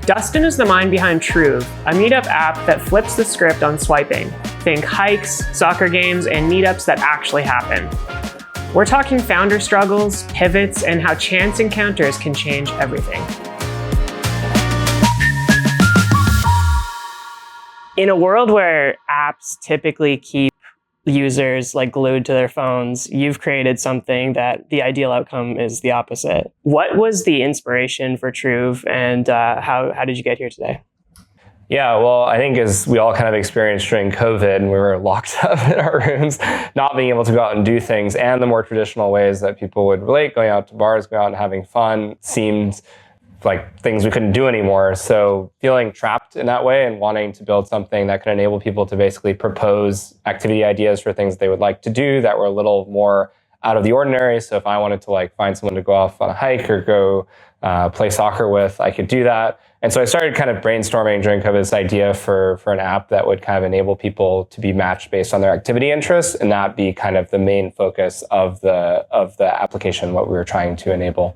Dustin is the mind behind Troov, a meetup app that flips the script on swiping. Think hikes, soccer games, and meetups that actually happen. We're talking founder struggles, pivots, and how chance encounters can change everything. In a world where apps typically keep users like glued to their phones, you've created something that the ideal outcome is the opposite. What was the inspiration for Troov, and how did you get here today? Yeah, well, I think as we all kind of experienced during COVID, and we were locked up in our rooms, not being able to go out and do things, and the more traditional ways that people would relate, going out to bars, going out and having fun, seemed like things we couldn't do anymore. So feeling trapped in that way and wanting to build something that could enable people to basically propose activity ideas for things they would like to do that were a little more out of the ordinary. So if I wanted to like find someone to go off on a hike or go play soccer with, I could do that. And so I started kind of brainstorming during COVID this idea for an app that would kind of enable people to be matched based on their activity interests, and that be kind of the main focus of the application, what we were trying to enable.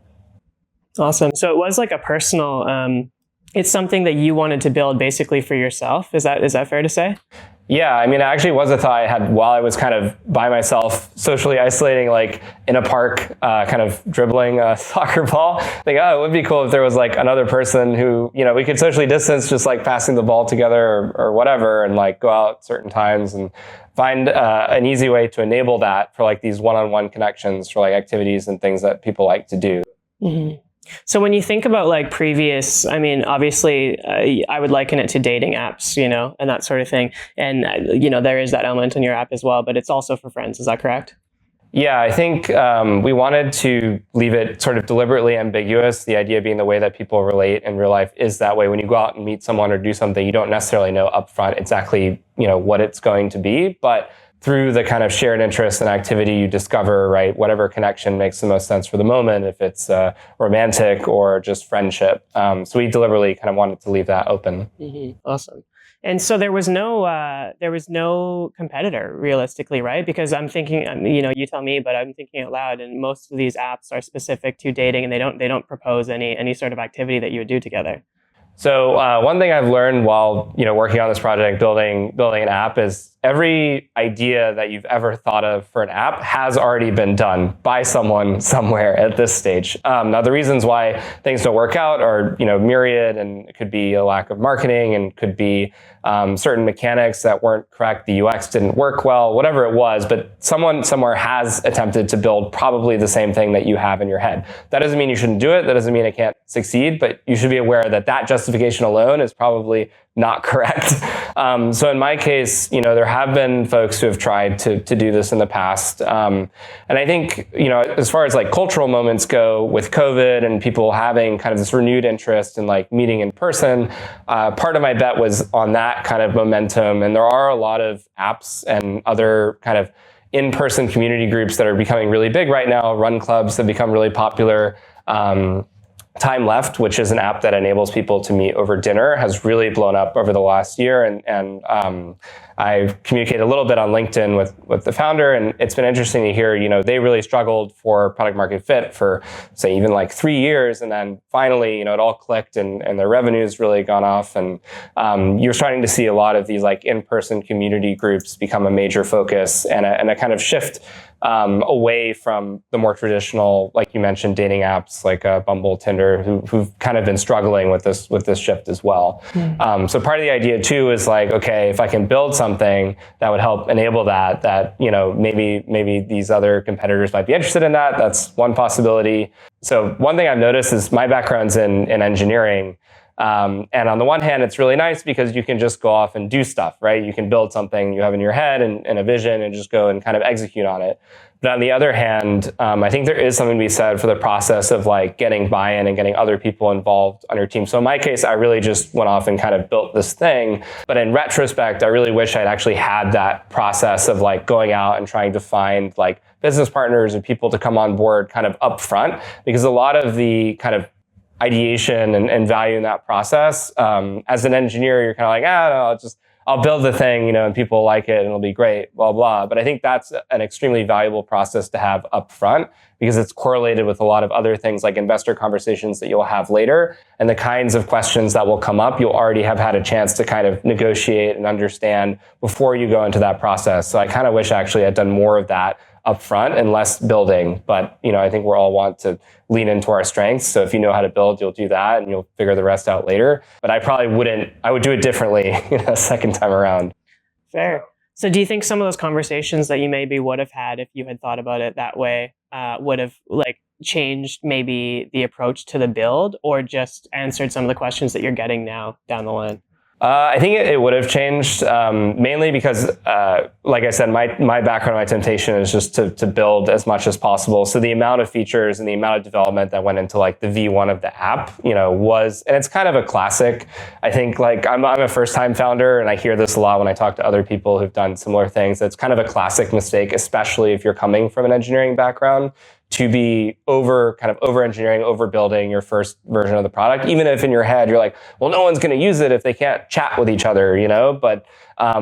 Awesome. So it was like a personal, it's something that you wanted to build basically for yourself. Is that fair to say? Yeah, I mean, it actually was a thought I had while I was kind of by myself, socially isolating, like in a park, kind of dribbling a soccer ball. Like, oh, it would be cool if there was like another person who, we could socially distance, just like passing the ball together or whatever, and like go out certain times and find an easy way to enable that for like these one-on-one connections for like activities and things that people like to do. Mm-hmm. So when you think about like previous, I mean, obviously, I would liken it to dating apps, and that sort of thing. And, there is that element in your app as well, but it's also for friends. Is that correct? Yeah, I think we wanted to leave it sort of deliberately ambiguous. The idea being the way that people relate in real life is that way. When you go out and meet someone or do something, you don't necessarily know upfront exactly, what it's going to be. But through the kind of shared interest and activity, you discover, right, whatever connection makes the most sense for the moment, if it's romantic or just friendship. So we deliberately kind of wanted to leave that open. Mm-hmm. Awesome. And so there was no competitor realistically, right? Because I'm thinking, you tell me, but I'm thinking out loud. And most of these apps are specific to dating, and they don't propose any sort of activity that you would do together. So one thing I've learned while working on this project, building an app, is every idea that you've ever thought of for an app has already been done by someone somewhere at this stage. Now, the reasons why things don't work out are myriad, and it could be a lack of marketing, and could be certain mechanics that weren't correct. The UX didn't work well, whatever it was. But someone somewhere has attempted to build probably the same thing that you have in your head. That doesn't mean you shouldn't do it. That doesn't mean it can't succeed. But you should be aware that that justification alone is probably not correct. So in my case, there have been folks who have tried to do this in the past. And I think, as far as like cultural moments go with COVID and people having kind of this renewed interest in like meeting in person, part of my bet was on that kind of momentum. And there are a lot of apps and other kind of in-person community groups that are becoming really big right now. Run clubs have become really popular. Time Left, which is an app that enables people to meet over dinner, has really blown up over the last year. And I've communicated a little bit on LinkedIn with the founder, and it's been interesting to hear, they really struggled for product market fit for, say, even like 3 years. And then finally, it all clicked and their revenue's really gone off. And you're starting to see a lot of these like in-person community groups become a major focus, and a kind of shift away from the more traditional, like you mentioned, dating apps like Bumble, Tinder, who've kind of been struggling with this shift as well. Mm. So part of the idea too is like, okay, if I can build something that would help enable that maybe these other competitors might be interested in that. That's one possibility. So one thing I've noticed is my background's in engineering. And on the one hand, it's really nice because you can just go off and do stuff, right? You can build something you have in your head and a vision and just go and kind of execute on it. But on the other hand, I think there is something to be said for the process of like getting buy-in and getting other people involved on your team. So in my case, I really just went off and kind of built this thing. But in retrospect, I really wish I'd actually had that process of like going out and trying to find like business partners and people to come on board kind of upfront, because a lot of the kind of ideation and value in that process, as an engineer, you're kind of like, no, I'll build the thing, and people like it and it'll be great, blah, blah. But I think that's an extremely valuable process to have up front because it's correlated with a lot of other things like investor conversations that you'll have later. And the kinds of questions that will come up, you'll already have had a chance to kind of negotiate and understand before you go into that process. So I kind of wish actually I'd done more of that up front and less building. But, I think we're all want to lean into our strengths. So if you know how to build, you'll do that and you'll figure the rest out later. But I probably wouldn't, I would do it differently a second time around. Fair. So do you think some of those conversations that you maybe would have had if you had thought about it that way would have changed maybe the approach to the build or just answered some of the questions that you're getting now down the line? I think it would have changed mainly because, like I said, my background, my temptation is just to build as much as possible. So the amount of features and the amount of development that went into the V1 of the app, was, and it's kind of a classic. I think I'm a first-time founder, and I hear this a lot when I talk to other people who've done similar things. It's kind of a classic mistake, especially if you're coming from an engineering background, to be over engineering, overbuilding your first version of the product, even if in your head you're like, well, no one's going to use it if they can't chat with each other, But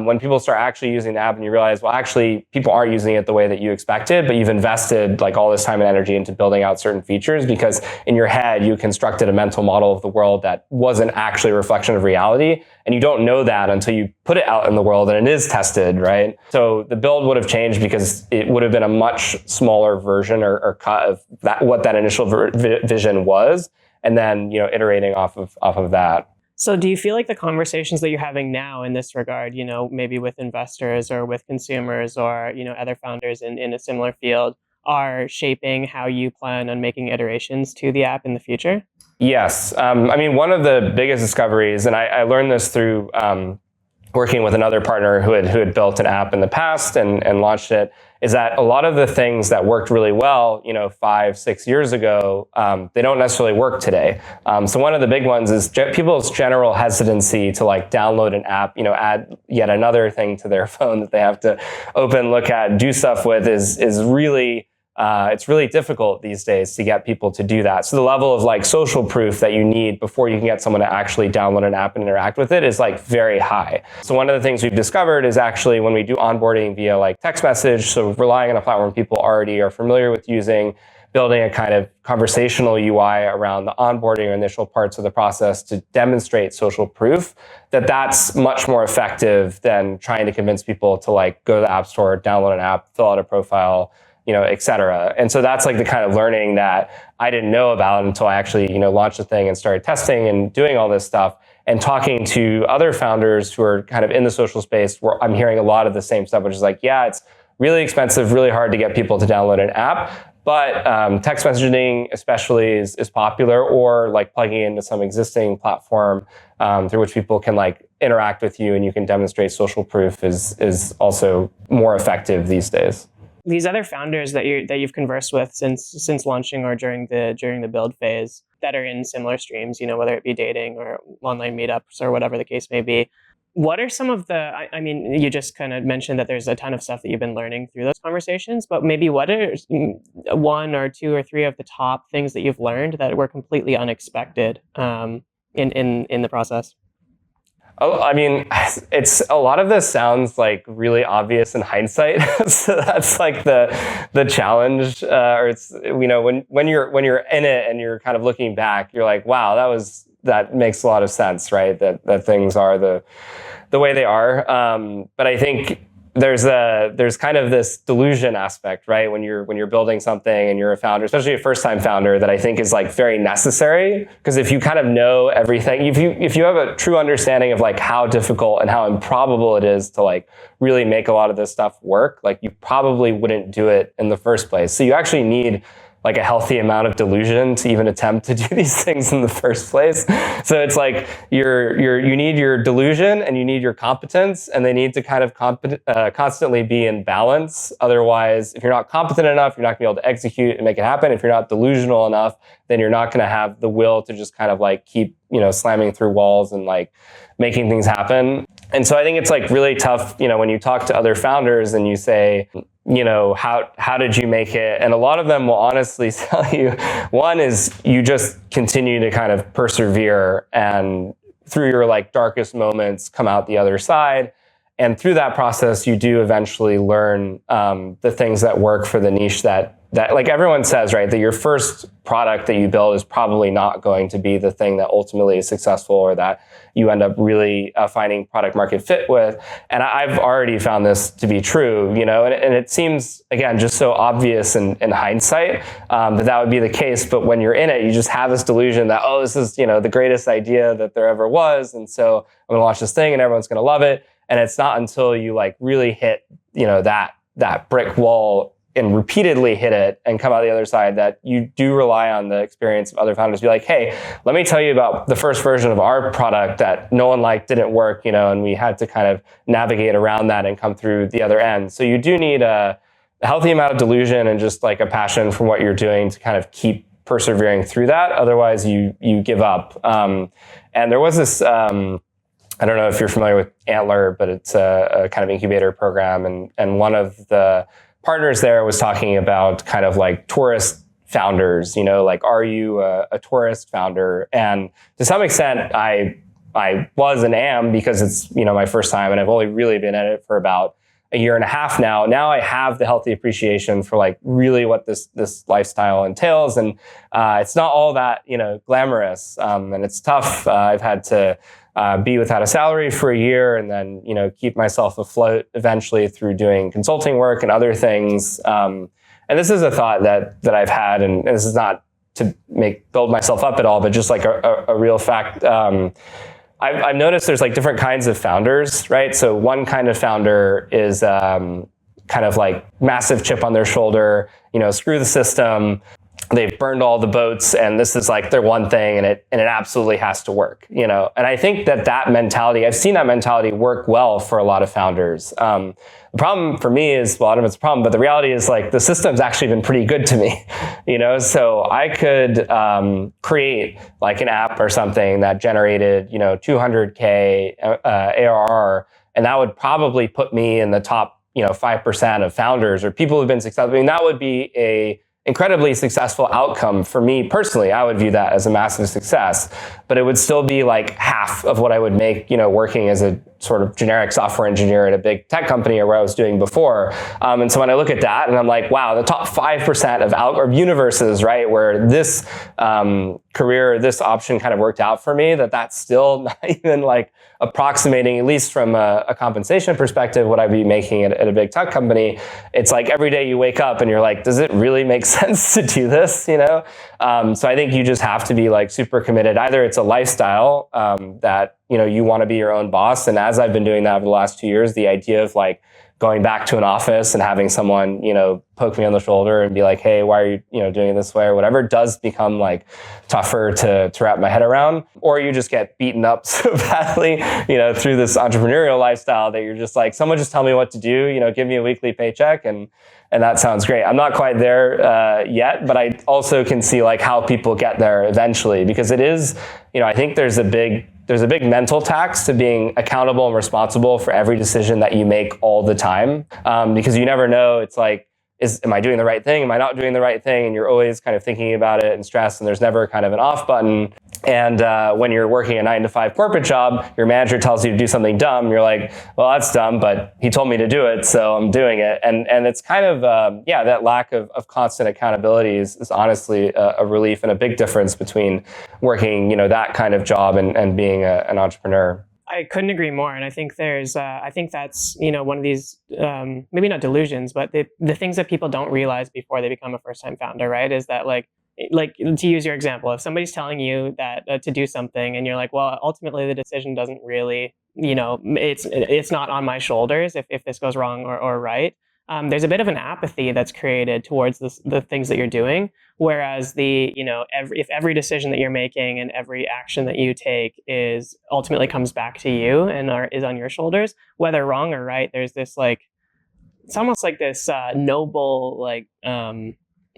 when people start actually using the app and you realize, well, actually people aren't using it the way that you expected, but you've invested all this time and energy into building out certain features because in your head you constructed a mental model of the world that wasn't actually a reflection of reality. And you don't know that until you put it out in the world and it is tested, right? So the build would have changed because it would have been a much smaller version or cut of what that initial vision was, and then iterating off of that. So do you feel like the conversations that you're having now in this regard, maybe with investors or with consumers or other founders in a similar field, are shaping how you plan on making iterations to the app in the future? Yes. One of the biggest discoveries, and I learned this through working with another partner who had built an app in the past and launched it, is that a lot of the things that worked really well, 5-6 years ago, they don't necessarily work today. So one of the big ones is people's general hesitancy to download an app, add yet another thing to their phone that they have to open, look at, do stuff with is really it's really difficult these days to get people to do that. So the level of social proof that you need before you can get someone to actually download an app and interact with it is very high. So one of the things we've discovered is actually when we do onboarding via text message, so relying on a platform people already are familiar with using, building a kind of conversational UI around the onboarding or initial parts of the process to demonstrate social proof, that's much more effective than trying to convince people to go to the App Store, download an app, fill out a profile, et cetera. And so that's the kind of learning that I didn't know about until I actually, launched the thing and started testing and doing all this stuff and talking to other founders who are kind of in the social space where I'm hearing a lot of the same stuff, which is it's really expensive, really hard to get people to download an app. But text messaging especially is popular, or plugging into some existing platform through which people can interact with you and you can demonstrate social proof is also more effective these days. These other founders that you've conversed with since launching or during the build phase that are in similar streams, whether it be dating or online meetups or whatever the case may be, what are some of you just kind of mentioned that there's a ton of stuff that you've been learning through those conversations, but maybe what are one or two or three of the top things that you've learned that were completely unexpected in the process? It's a lot of this sounds really obvious in hindsight. So that's the challenge. Or it's when you're in it and you're kind of looking back, you're like, wow, that makes a lot of sense, right? That things are the way they are. But I think there's kind of this delusion aspect, right? When you're building something and you're a founder, especially a first-time founder, that I think is very necessary. Because if you kind of know everything, if you have a true understanding of how difficult and how improbable it is to really make a lot of this stuff work, you probably wouldn't do it in the first place. So you actually need a healthy amount of delusion to even attempt to do these things in the first place. So it's you need your delusion and you need your competence, and they need to kind of constantly be in balance. Otherwise, if you're not competent enough, you're not going to be able to execute and make it happen. If you're not delusional enough, then you're not going to have the will to just kind of keep slamming through walls and making things happen. And so I think it's really tough, when you talk to other founders and you say, how did you make it? And a lot of them will honestly tell you, one is you just continue to kind of persevere and through your like darkest moments, come out the other side. And through that process, you do eventually learn the things that work for the niche that like everyone says, right, that your first product that you build is probably not going to be the thing that ultimately is successful or that you end up really finding product market fit with. And I've already found this to be true, you know, and it seems, again, just so obvious in hindsight that would be the case. But when you're in it, you just have this delusion that, oh, this is, you know, the greatest idea that there ever was. And so I'm going to launch this thing and everyone's going to love it. And it's not until you like really hit, you know, that brick wall and repeatedly hit it and come out the other side that you do rely on the experience of other founders. Be like, hey, let me tell you about the first version of our product that no one liked, didn't work, you know, and we had to kind of navigate around that and come through the other end. So you do need a healthy amount of delusion and just like a passion for what you're doing to kind of keep persevering through that. Otherwise, you give up. And there was this, I don't know if you're familiar with Antler, but it's a kind of incubator program. And one of the partners there was talking about kind of like tourist founders, you know, like, are you a tourist founder? And to some extent, I was and am, because it's, you know, my first time and I've only really been at it for about a year and a half now. Now I have the healthy appreciation for like really what this lifestyle entails. And it's not all that, you know, glamorous. And it's tough. I've had to be without a salary for a year and then, you know, keep myself afloat eventually through doing consulting work and other things. And this is a thought that I've had, and this is not to build myself up at all, but just like a real fact. I've noticed there's like different kinds of founders, right? So one kind of founder is kind of like massive chip on their shoulder, you know, screw the system. They've burned all the boats and this is like their one thing and it absolutely has to work, you know? And I think that mentality, I've seen that mentality work well for a lot of founders. The problem for me is, well, I don't know if it's a problem, but the reality is like the system's actually been pretty good to me, you know? So I could create like an app or something that generated, you know, 200K ARR, and that would probably put me in the top, you know, 5% of founders or people who've been successful. I mean, that would be a incredibly successful outcome for me personally. I would view that as a massive success, but it would still be like half of what I would make, you know, working as a sort of generic software engineer at a big tech company or where I was doing before. And so when I look at that and I'm like, wow, the top 5% of universes, right, where this career, this option kind of worked out for me, that's still not even like approximating, at least from a compensation perspective, what I'd be making at a big tech company. It's like every day you wake up and you're like, does it really make sense to do this, you know? So I think you just have to be like super committed. Either it's a lifestyle that, you know, you want to be your own boss. And as I've been doing that over the last 2 years, the idea of like going back to an office and having someone, you know, poke me on the shoulder and be like, hey, why are you, you know, doing it this way or whatever, does become like tougher to wrap my head around. Or you just get beaten up so badly, you know, through this entrepreneurial lifestyle that you're just like, someone just tell me what to do, you know, give me a weekly paycheck and that sounds great. I'm not quite there yet, but I also can see like how people get there eventually, because it is, you know, I think there's a big mental tax to being accountable and responsible for every decision that you make all the time, because you never know. It's like, am I doing the right thing? Am I not doing the right thing? And you're always kind of thinking about it and stressed, and there's never kind of an off button. And when you're working a 9-to-5 corporate job, your manager tells you to do something dumb. You're like, well, that's dumb, but he told me to do it, so I'm doing it. And it's kind of, that lack of constant accountability is honestly a relief and a big difference between working, you know, that kind of job and being an entrepreneur. I couldn't agree more. And I think I think that's, you know, one of these, maybe not delusions, but the things that people don't realize before they become a first-time founder, right? Is that like to use your example, if somebody's telling you that to do something and you're like, well, ultimately the decision doesn't really, you know, it's not on my shoulders if this goes wrong or right. There's a bit of an apathy that's created towards the things that you're doing. Whereas if every decision that you're making and every action that you take is ultimately comes back to you and is on your shoulders, whether wrong or right, there's this like, it's almost like this noble like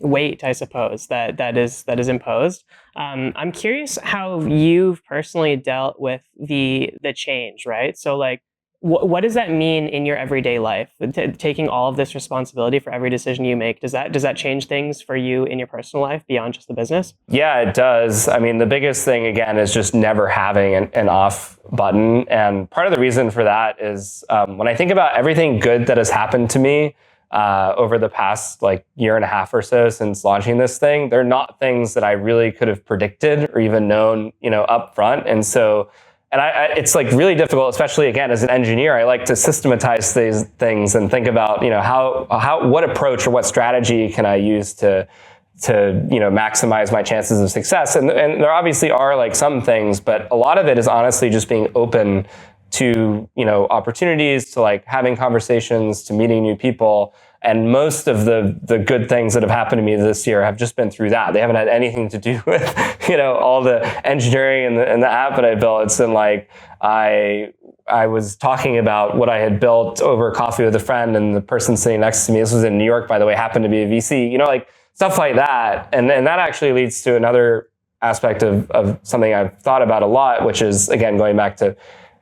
weight, I suppose, that is imposed. I'm curious how you've personally dealt with the change, right? So like, What does that mean in your everyday life? Taking all of this responsibility for every decision you make, does that change things for you in your personal life beyond just the business? Yeah, it does. I mean, the biggest thing, again, is just never having an off button. And part of the reason for that is when I think about everything good that has happened to me over the past like year and a half or so since launching this thing, they're not things that I really could have predicted or even known, up front. And so, it's like really difficult, especially again, as an engineer, I like to systematize these things and think about, what approach or what strategy can I use to maximize my chances of success. And there obviously are like some things, but a lot of it is honestly just being open to, opportunities, to like having conversations, to meeting new people. And most of the good things that have happened to me this year have just been through that. They haven't had anything to do with, all the engineering and the app that I built. It's been like, I was talking about what I had built over coffee with a friend, and the person sitting next to me, this was in New York, by the way, happened to be a VC, like stuff like that. And that actually leads to another aspect of something I've thought about a lot, which is, again, going back to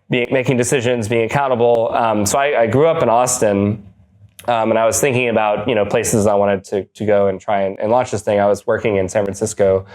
making decisions, being accountable. So I grew up in Austin. And I was thinking about, places I wanted to go and try and launch this thing. I was working in San Francisco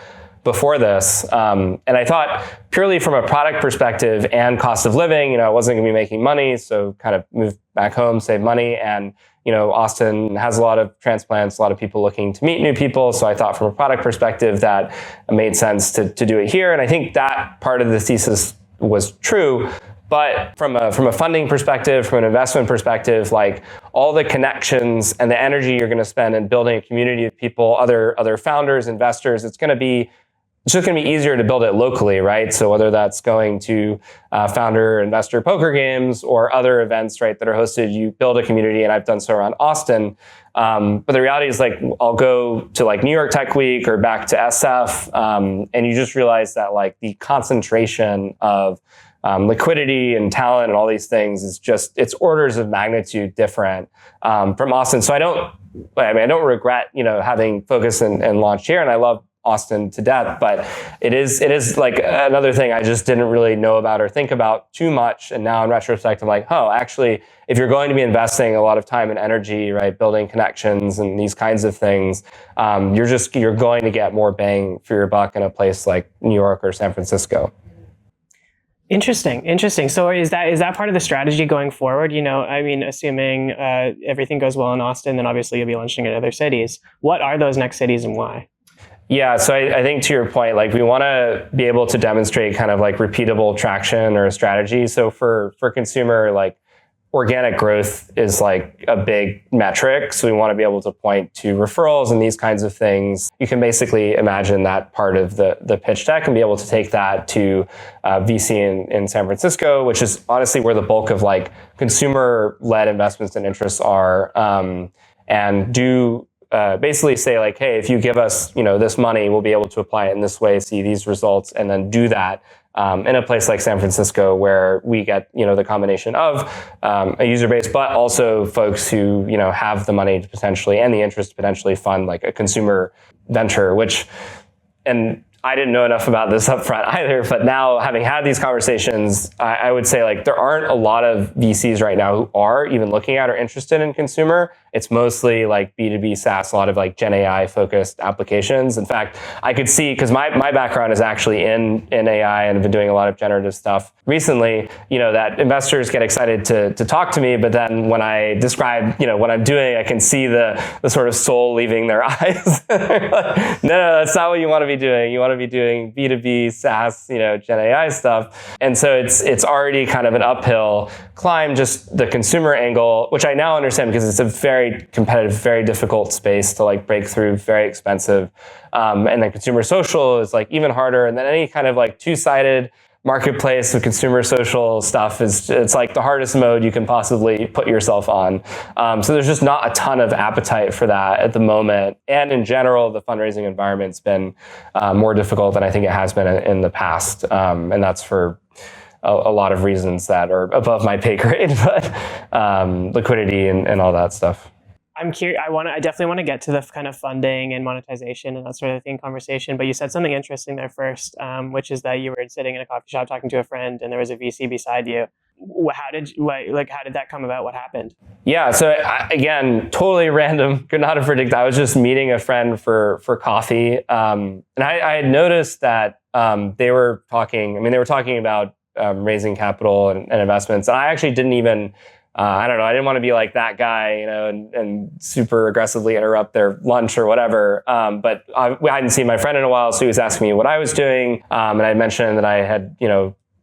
before this. And I thought purely from a product perspective and cost of living, I wasn't going to be making money. So kind of moved back home, save money. And, Austin has a lot of transplants, a lot of people looking to meet new people. So I thought from a product perspective that it made sense to do it here. And I think that part of the thesis was true. But from a funding perspective, from an investment perspective, like all the connections and the energy you're going to spend in building a community of people, other founders, investors, it's just going to be easier to build it locally, right? So whether that's going to founder investor poker games or other events, right, that are hosted, you build a community, and I've done so around Austin. But the reality is, like, I'll go to like New York Tech Week or back to SF, and you just realize that like the concentration of liquidity and talent and all these things is it's orders of magnitude different from Austin. So I don't regret, having focused and launched here, and I love Austin to death, but it is like another thing I just didn't really know about or think about too much. And now in retrospect, I'm like, oh, actually, if you're going to be investing a lot of time and energy, right, building connections and these kinds of things, you're going to get more bang for your buck in a place like New York or San Francisco. Interesting. So is that part of the strategy going forward? Assuming everything goes well in Austin, then obviously you'll be launching in other cities. What are those next cities and why? Yeah, so I think to your point, like we want to be able to demonstrate kind of like repeatable traction or a strategy. So for consumer, like organic growth is like a big metric. So we want to be able to point to referrals and these kinds of things. You can basically imagine that part of the pitch deck and be able to take that to VC in San Francisco, which is honestly where the bulk of like consumer-led investments and interests are, and do basically say like, hey, if you give us, this money, we'll be able to apply it in this way, see these results, and then do that in a place like San Francisco where we get, the combination of a user base, but also folks who, have the money to potentially and the interest to potentially fund like a consumer venture, and I didn't know enough about this up front either, but now having had these conversations, I would say like there aren't a lot of VCs right now who are even looking at or interested in consumer. It's mostly like B2B SaaS, a lot of like Gen AI focused applications. In fact, I could see, because my background is actually in AI and I've been doing a lot of generative stuff recently, that investors get excited to talk to me, but then when I describe, what I'm doing, I can see the sort of soul leaving their eyes. Like, no, that's not what you want to be doing. You want to be doing B2B SaaS, Gen AI stuff. And so it's already kind of an uphill climb, just the consumer angle, which I now understand because it's a very competitive, very difficult space to like break through, very expensive. And then consumer social is like even harder. And then any kind of like two-sided marketplace of consumer social stuff it's like the hardest mode you can possibly put yourself on. So there's just not a ton of appetite for that at the moment. And in general, the fundraising environment's been more difficult than I think it has been in the past. And that's for a lot of reasons that are above my pay grade, but liquidity and all that stuff. I'm curious. I definitely want to get to the kind of funding and monetization and that sort of thing conversation. But you said something interesting there first, which is that you were sitting in a coffee shop talking to a friend, and there was a VC beside you. how did that come about? What happened? Yeah. So again, totally random. Could not have predicted. I was just meeting a friend for coffee, and I had noticed that they were talking. I mean, they were talking about raising capital and investments, and I actually didn't even. I don't know. I didn't want to be like that guy, and super aggressively interrupt their lunch or whatever. But I hadn't seen my friend in a while, so he was asking me what I was doing, and I mentioned that I had,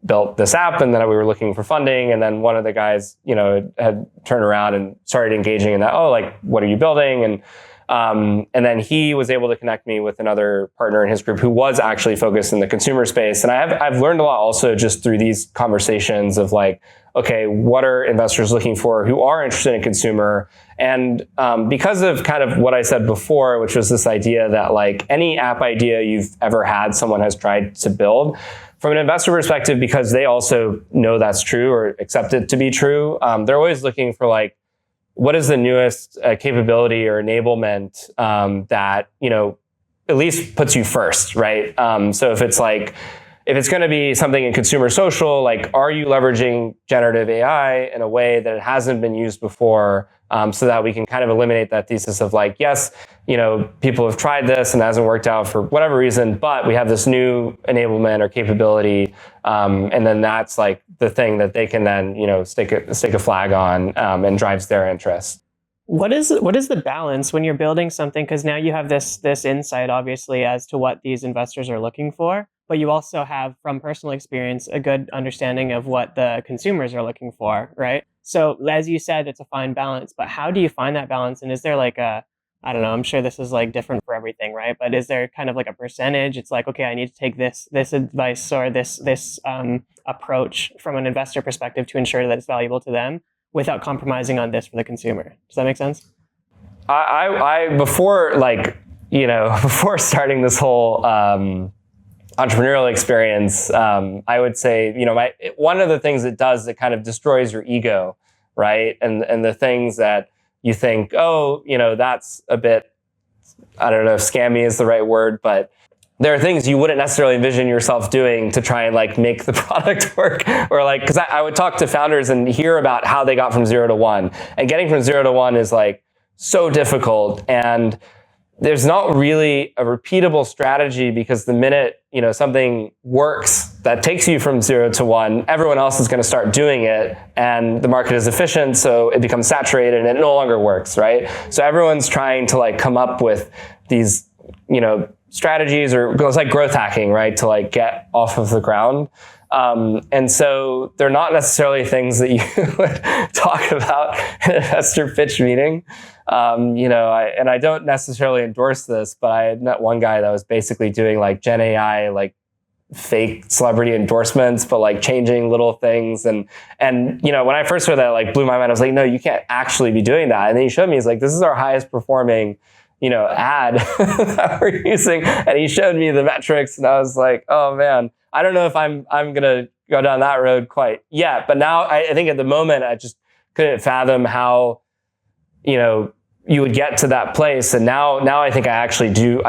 built this app and that we were looking for funding. And then one of the guys, had turned around and started engaging in that. Oh, like, what are you building? And then he was able to connect me with another partner in his group who was actually focused in the consumer space. And I've learned a lot also just through these conversations of like, okay, what are investors looking for who are interested in consumer? And because of kind of what I said before, which was this idea that like any app idea you've ever had, someone has tried to build. From an investor perspective, because they also know that's true or accept it to be true, they're always looking for like, what is the newest capability or enablement that, at least puts you first, right? So if it's going to be something in consumer social, like, are you leveraging generative AI in a way that it hasn't been used before, so that we can kind of eliminate that thesis of like, yes, people have tried this and it hasn't worked out for whatever reason, but we have this new enablement or capability, and then that's like the thing that they can then, stick a flag on, and drives their interest. What is the balance when you're building something? Because now you have this insight, obviously, as to what these investors are looking for, but you also have, from personal experience, a good understanding of what the consumers are looking for, right? So as you said, it's a fine balance, but how do you find that balance? And is there like I don't know, I'm sure this is like different for everything, right? But is there kind of like a percentage? It's like, okay, I need to take this advice or this approach from an investor perspective to ensure that it's valuable to them, without compromising on this for the consumer. Does that make sense? I before before starting this whole entrepreneurial experience, I would say, one of the things it does that kind of destroys your ego, right? And the things that you think, oh, that's a bit, I don't know if scammy is the right word, but there are things you wouldn't necessarily envision yourself doing to try and like make the product work, or like, because I would talk to founders and hear about how they got from 0 to 1, and getting from 0 to 1 is like so difficult, and there's not really a repeatable strategy, because the minute something works that takes you from 0 to 1, everyone else is going to start doing it, and the market is efficient, so it becomes saturated and it no longer works, right? So everyone's trying to like come up with these strategies, or it's like growth hacking, right, to like get off of the ground. And so they're not necessarily things that you would talk about in an investor pitch meeting. I don't necessarily endorse this, but I had met one guy that was basically doing like Gen AI, like fake celebrity endorsements, but like changing little things. And when I first heard that, like blew my mind. I was like, no, you can't actually be doing that. And then he showed me, he's like, this is our highest performing ad that we're using. And he showed me the metrics, and I was like, oh man, I don't know if I'm going to go down that road quite yet. But now I think at the moment, I just couldn't fathom how, you would get to that place. And now I think I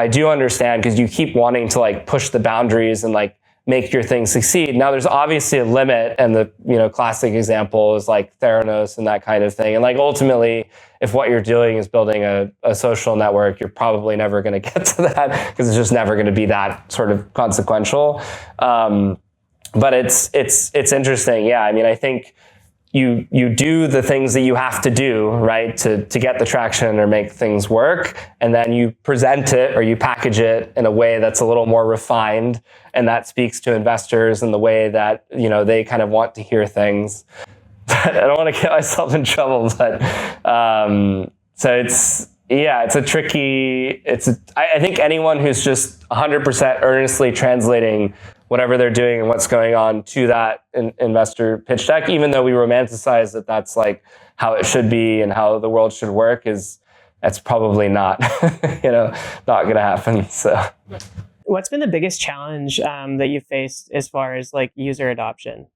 do understand, because you keep wanting to like push the boundaries and like make your thing succeed. Now there's obviously a limit, and the classic example is like Theranos and that kind of thing. And like ultimately, if what you're doing is building a social network, you're probably never going to get to that, because it's just never going to be that sort of consequential. But it's interesting. Yeah. I mean, I think you do the things that you have to do, right, to get the traction or make things work, and then you present it or you package it in a way that's a little more refined, and that speaks to investors in the way that they kind of want to hear things. But I don't want to get myself in trouble, but so it's a tricky. I think anyone who's just 100% earnestly translating whatever they're doing and what's going on to that investor pitch deck, even though we romanticize that that's like how it should be and how the world should work, that's probably not, not going to happen. So, what's been the biggest challenge that you've faced as far as like user adoption?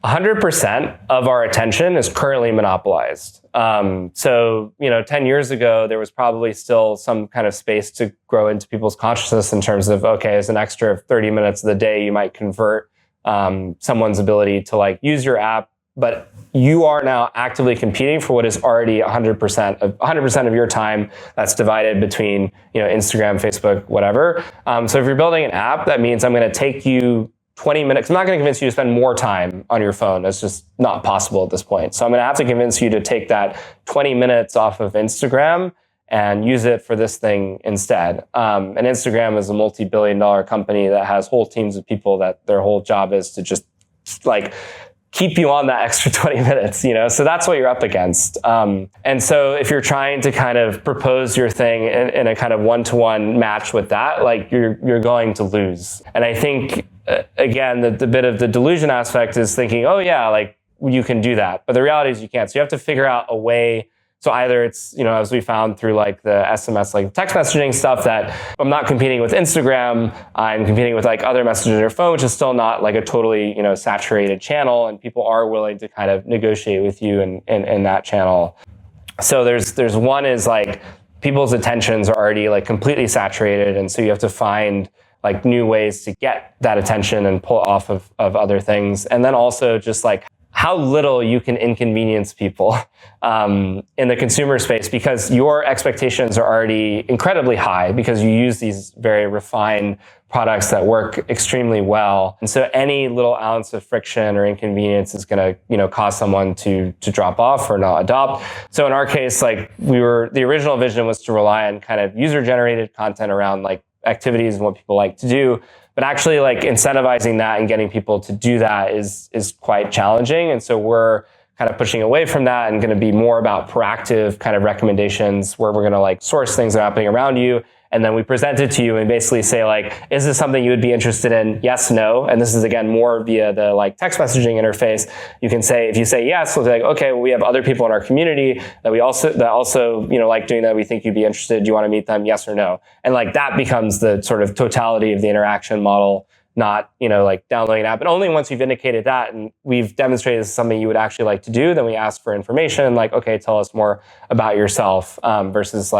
100% of our attention is currently monopolized. So, 10 years ago, there was probably still some kind of space to grow into people's consciousness in terms of, okay, as an extra 30 minutes of the day, you might convert someone's ability to like use your app but you are now actively competing for what is already 100% of your time that's divided between, Instagram, Facebook, whatever. So if you're building an app, that means I'm going to take you 20 minutes. I'm not going to convince you to spend more time on your phone. That's just not possible at this point. So I'm going to have to convince you to take that 20 minutes off of Instagram and use it for this thing instead. And Instagram is a multi-billion-dollar company that has whole teams of people that their whole job is to just keep you on that extra 20 minutes, So that's what you're up against. And so if you're trying to kind of propose your thing in a kind of one-to-one match with that, you're going to lose. And I think, again, the bit of the delusion aspect is thinking, oh yeah, you can do that. But the reality is you can't. So you have to figure out a way. So either it's, as we found through the SMS, text messaging stuff, that I'm not competing with Instagram, I'm competing with other messages on your phone, which is still not a totally, saturated channel, and people are willing to kind of negotiate with you in that channel. So there's one is people's attentions are already completely saturated, and so you have to find new ways to get that attention and pull off of other things. And then also just how little you can inconvenience people in the consumer space, because your expectations are already incredibly high because you use these very refined products that work extremely well. And so any little ounce of friction or inconvenience is going to, cause someone to drop off or not adopt. So in our case, the original vision was to rely on kind of user-generated content around activities and what people like to do. But actually incentivizing that and getting people to do that is quite challenging. And so we're kind of pushing away from that and going to be more about proactive kind of recommendations where we're going to source things that are happening around you. And then we present it to you and basically say is this something you would be interested in? Yes, no. And this is again more via the text messaging interface. You can say, if you say yes, we'll be okay, well, we have other people in our community that also like doing that. We think you'd be interested. Do you want to meet them? Yes or no? And that becomes the sort of totality of the interaction model, not, downloading an app. And only once you've indicated that and we've demonstrated this is something you would actually like to do, then we ask for information okay, tell us more about yourself, versus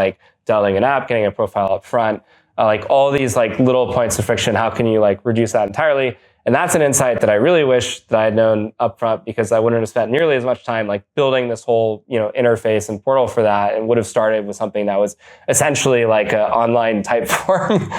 downloading an app, getting a profile up front, all these little points of friction. How can you reduce that entirely? And that's an insight that I really wish that I had known upfront, because I wouldn't have spent nearly as much time building this whole interface and portal for that, and would have started with something that was essentially an online type form.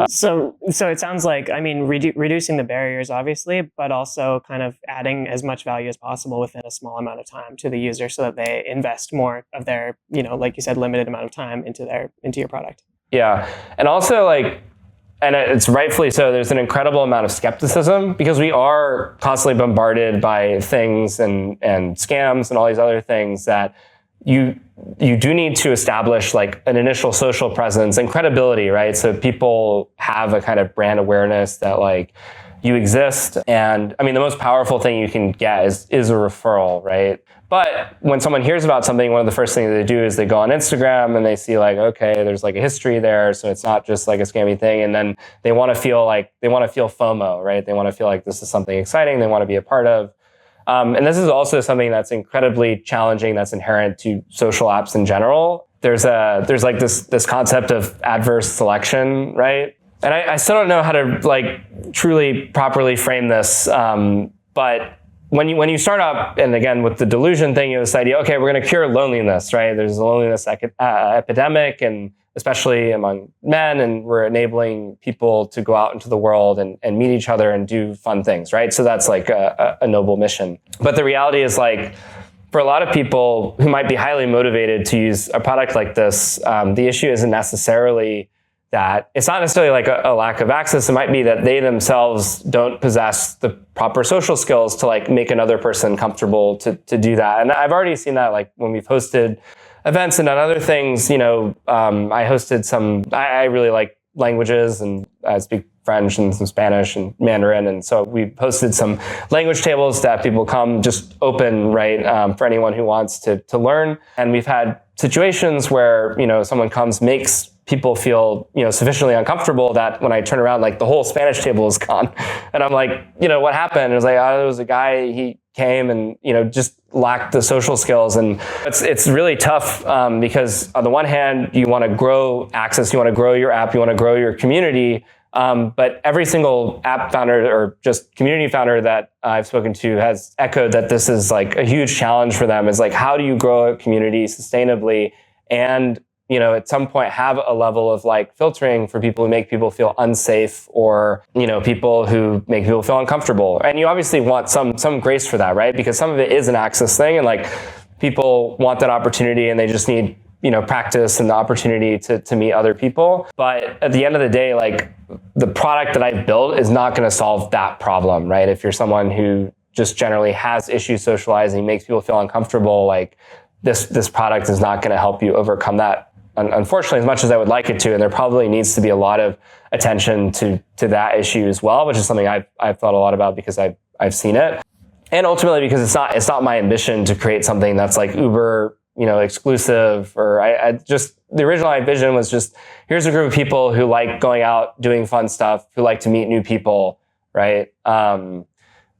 So it sounds reducing the barriers obviously, but also kind of adding as much value as possible within a small amount of time to the user, so that they invest more of their like you said, limited amount of time into your product. Yeah, and also and it's rightfully so, there's an incredible amount of skepticism because we are constantly bombarded by things and scams and all these other things that you do need to establish an initial social presence and credibility, right? So people have a kind of brand awareness that you exist. And the most powerful thing you can get is a referral, right? But when someone hears about something, one of the first things they do is they go on Instagram and they see okay, there's a history there. So it's not just a scammy thing. And then they want to feel FOMO, right? They want to feel this is something exciting they want to be a part of. And this is also something that's incredibly challenging that's inherent to social apps in general. There's this concept of adverse selection, right? And I still don't know how to truly properly frame this. But when you start up, and again with the delusion thing, you have this idea, okay, we're going to cure loneliness, right? There's a loneliness epidemic, and especially among men, and we're enabling people to go out into the world and meet each other and do fun things, right? So that's a noble mission. But the reality is for a lot of people who might be highly motivated to use a product like this, the issue isn't necessarily that it's not necessarily a lack of access. It might be that they themselves don't possess the proper social skills to make another person comfortable to do that. And I've already seen that when we've hosted events and done other things. I hosted I really like languages, and I speak French and some Spanish and Mandarin. And so we posted some language tables that people come just open, right, for anyone who wants to learn. And we've had situations where, someone comes, makes people feel, sufficiently uncomfortable that when I turn around, the whole Spanish table is gone. And I'm what happened? It was there was a guy, he came and, just lacked the social skills. And it's really tough because on the one hand, you want to grow access, you want to grow your app, you want to grow your community. But every single app founder or just community founder that I've spoken to has echoed that this is like a huge challenge for them, is like, how do you grow a community sustainably and, you know, at some point have a level of like filtering for people who make people feel unsafe, or, you know, people who make people feel uncomfortable. And you obviously want some grace for that, right? Because some of it is an access thing, and like people want that opportunity and they just need, you know, practice and the opportunity to meet other people. But at the end of the day, like the product that I've built is not going to solve that problem, right? If you're someone who just generally has issues socializing, makes people feel uncomfortable, like this product is not going to help you overcome that. Unfortunately, as much as I would like it to, and there probably needs to be a lot of attention to that issue as well, which is something I've thought a lot about because I've seen it, and ultimately because it's not my ambition to create something that's like uber, you know, exclusive. Or I just, the original vision was just, here's a group of people who like going out, doing fun stuff, who like to meet new people, right?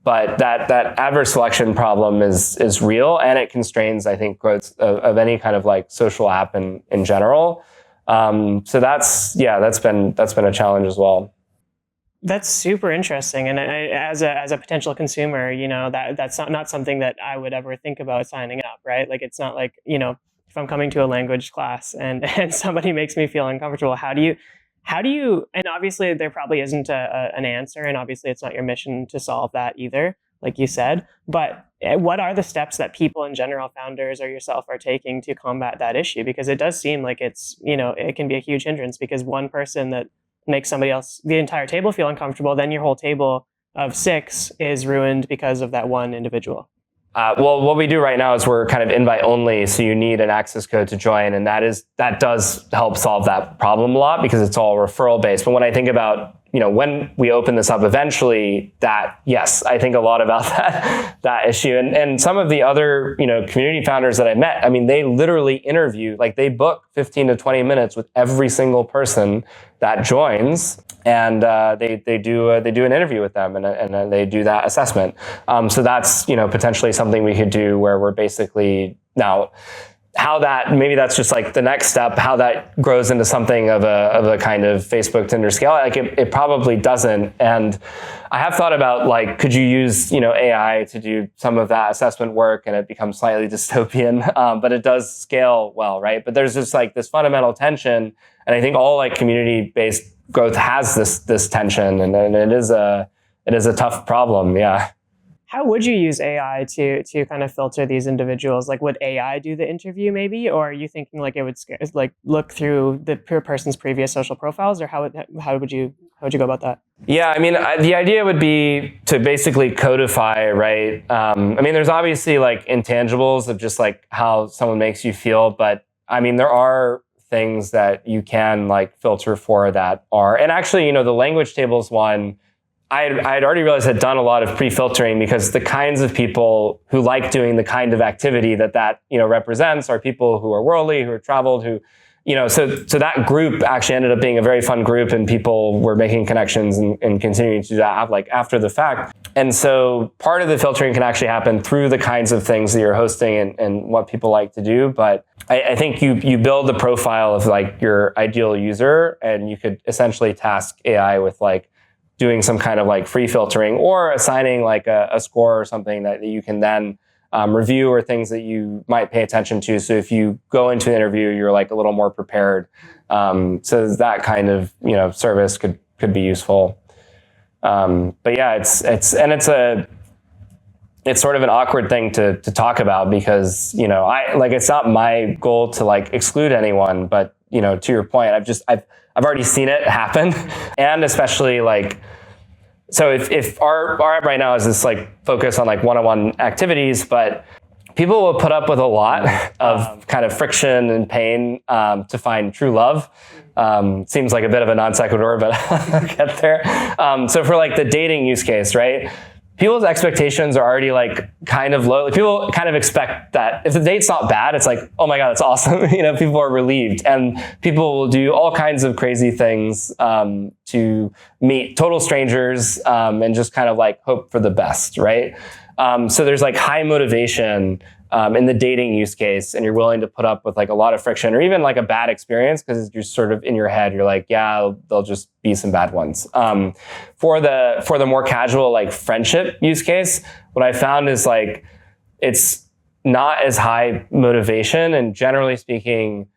But that adverse selection problem is real, and it constrains, I think, growth of any kind of like social app in general. So that's been a challenge as well. That's super interesting. And as a potential consumer, you know, that's not something that I would ever think about signing up, right? Like, it's not like, you know, if I'm coming to a language class and somebody makes me feel uncomfortable, how do you, and obviously there probably isn't an answer, and obviously it's not your mission to solve that either, like you said, but what are the steps that people in general, founders or yourself, are taking to combat that issue? Because it does seem like it's, you know, it can be a huge hindrance, because one person that makes somebody else, the entire table, feel uncomfortable, then your whole table of 6 is ruined because of that one individual. Well, what we do right now is we're kind of invite only, so you need an access code to join, and that does help solve that problem a lot because it's all referral based. But when I think about, you know, when we open this up eventually, that, yes, I think a lot about that issue. And some of the other, you know, community founders that I met, I mean, they literally interview, like they book 15 to 20 minutes with every single person that joins, and they do an interview with them, and they do that assessment. So that's, you know, potentially something we could do where we're basically now, how that, maybe that's just like the next step, how that grows into something of a kind of Facebook Tinder scale. Like it probably doesn't. And I have thought about, like, could you use, you know, AI to do some of that assessment work, and it becomes slightly dystopian, but it does scale well, right? But there's just like this fundamental tension. And I think all like community-based growth has this tension, and it is a tough problem. Yeah. How would you use AI to kind of filter these individuals? Like, would AI do the interview maybe, or are you thinking like it would like look through the person's previous social profiles, or how would you go about that? Yeah, I mean, the idea would be to basically codify, right? I mean, there's obviously like intangibles of just like how someone makes you feel, but I mean, there are things that you can like filter for that are, and actually, you know, the language tables one, I had already realized had done a lot of pre-filtering, because the kinds of people who like doing the kind of activity that, you know, represents are people who are worldly, who are traveled, who, you know, so that group actually ended up being a very fun group, and people were making connections and continuing to do that like after the fact. And so part of the filtering can actually happen through the kinds of things that you're hosting and what people like to do. But I think you build the profile of like your ideal user, and you could essentially task AI with like doing some kind of like free filtering, or assigning like a score or something that you can then review, or things that you might pay attention to. So if you go into an interview, you're like a little more prepared. So that kind of, you know, service could be useful. But yeah, it's sort of an awkward thing to talk about, because, you know, it's not my goal to like exclude anyone, but, you know, to your point, I've already seen it happen. And especially like, so if our app right now is this like focus on like one-on-one activities, but people will put up with a lot of kind of friction and pain to find true love. Seems like a bit of a non sequitur, but I'll get there. So for like the dating use case, right? People's expectations are already like kind of low. Like, people kind of expect that if the date's not bad, it's like, oh my God, that's awesome. You know, people are relieved, and people will do all kinds of crazy things to meet total strangers and just kind of like hope for the best, right? So there's like high motivation in the dating use case, and you're willing to put up with like a lot of friction or even like a bad experience because you're sort of in your head, you're like, yeah, there'll just be some bad ones. For the more casual like friendship use case, what I found is like it's not as high motivation, and generally speaking,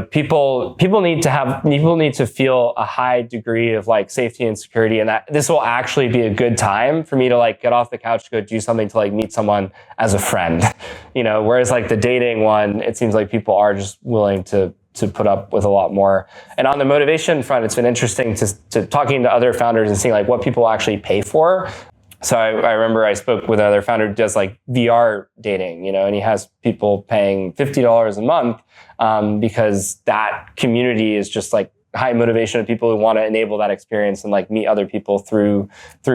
people need to feel a high degree of like safety and security, and that this will actually be a good time for me to like get off the couch to go do something, to like meet someone as a friend, whereas like the dating one, it seems like people are just willing to put up with a lot more. And on the motivation front, it's been interesting to talking to other founders and seeing like what people actually pay for. So I remember I spoke with another founder who does like VR dating, and he has people paying $50 a month because that community is just like high motivation of people who want to enable that experience and like meet other people through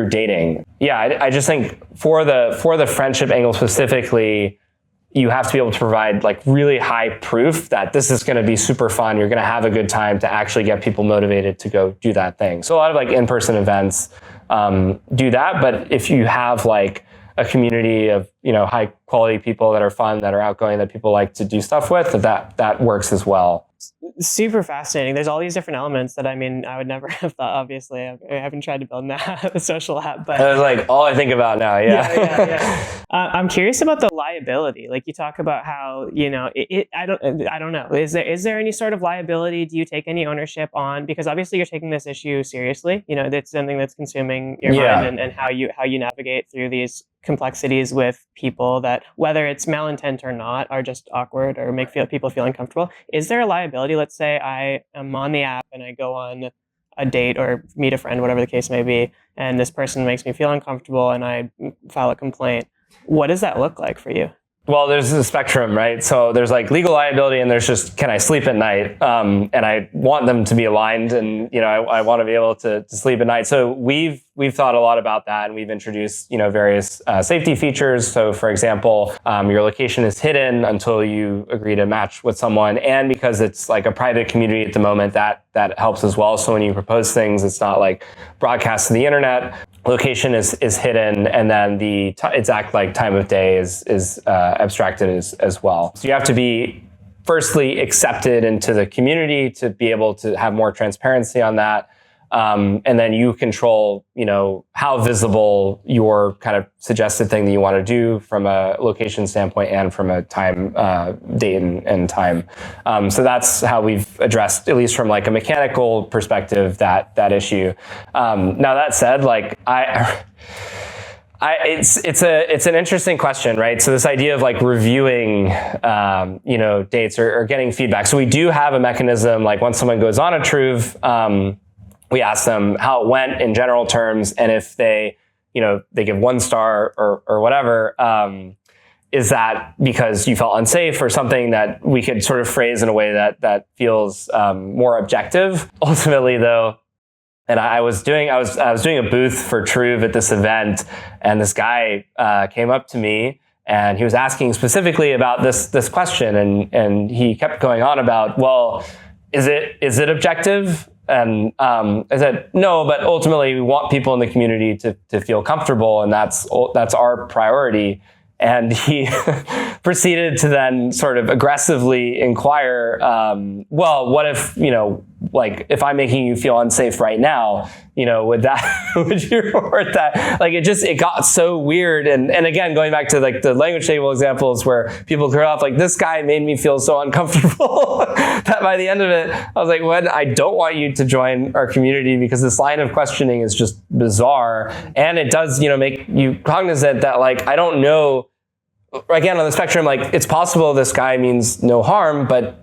dating. Yeah, I just think for the friendship angle specifically, you have to be able to provide like really high proof that this is going to be super fun. You're going to have a good time to actually get people motivated to go do that thing. So a lot of like in-person events do that. But if you have like a community of, high quality people that are fun, that are outgoing, that people like to do stuff with, that works as well. Super fascinating. There's all these different elements that I would never have thought. Obviously, I haven't tried to build a social app, but that's like all I think about now. Yeah. I'm curious about the liability. Like you talk about how I don't know. Is there any sort of liability? Do you take any ownership on? Because obviously you're taking this issue seriously. That's something that's consuming your mind, and how you navigate through these complexities with people that, whether it's malintent or not, are just awkward or make people feel uncomfortable. Is there a liability? Let's say I am on the app and I go on a date or meet a friend, whatever the case may be, and this person makes me feel uncomfortable and I file a complaint. What does that look like for you? Well, there's a spectrum, right? So there's like legal liability, and there's just, can I sleep at night? And I want them to be aligned, and I want to be able to sleep at night. So we've thought a lot about that, and we've introduced various safety features. So for example, your location is hidden until you agree to match with someone, and because it's like a private community at the moment, that helps as well. So when you propose things, it's not like broadcast to the internet. Location is hidden, and then the exact like time of day is abstracted as well. So you have to be firstly accepted into the community to be able to have more transparency on that. And then you control, how visible your kind of suggested thing that you want to do from a location standpoint and from a time, date and time. So that's how we've addressed, at least from like a mechanical perspective, that issue. Now that said, like it's an interesting question, right? So this idea of like reviewing, dates or getting feedback. So we do have a mechanism, like once someone goes on a Troov, we ask them how it went in general terms, and if they give 1 star or whatever, is that because you felt unsafe or something that we could sort of phrase in a way that feels more objective. Ultimately, though, and I was doing a booth for Troov at this event, and this guy came up to me and he was asking specifically about this question, and he kept going on about, well, is it objective? And I said, no, but ultimately we want people in the community to feel comfortable, and that's our priority. And he proceeded to then sort of aggressively inquire, well, what if, like if I'm making you feel unsafe right now, would you report that? Like it got so weird. And again, going back to like the language table examples where people grew up, like this guy made me feel so uncomfortable that by the end of it, I was like, well, I don't want you to join our community because this line of questioning is just bizarre. And it does, make you cognizant that like, I don't know, again, on the spectrum, like it's possible this guy means no harm, but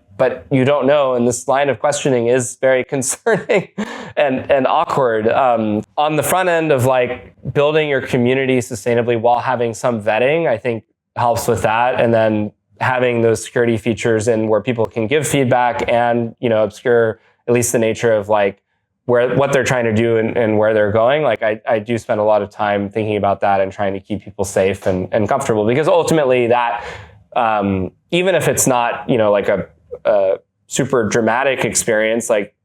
you don't know. And this line of questioning is very concerning and awkward. On the front end of like building your community sustainably while having some vetting, I think helps with that. And then having those security features in where people can give feedback and, obscure at least the nature of like what they're trying to do and where they're going. Like I do spend a lot of time thinking about that and trying to keep people safe and comfortable, because ultimately that, even if it's not, like a super dramatic experience, like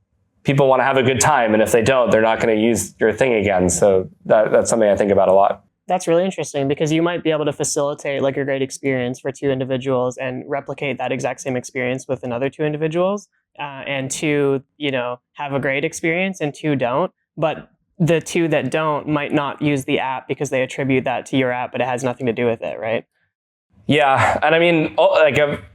people want to have a good time. And if they don't, they're not going to use your thing again. So that's something I think about a lot. That's really interesting because you might be able to facilitate like a great experience for two individuals and replicate that exact same experience with another two individuals, and two, have a great experience and two don't. But the two that don't might not use the app because they attribute that to your app, but it has nothing to do with it, right? Yeah, and I mean,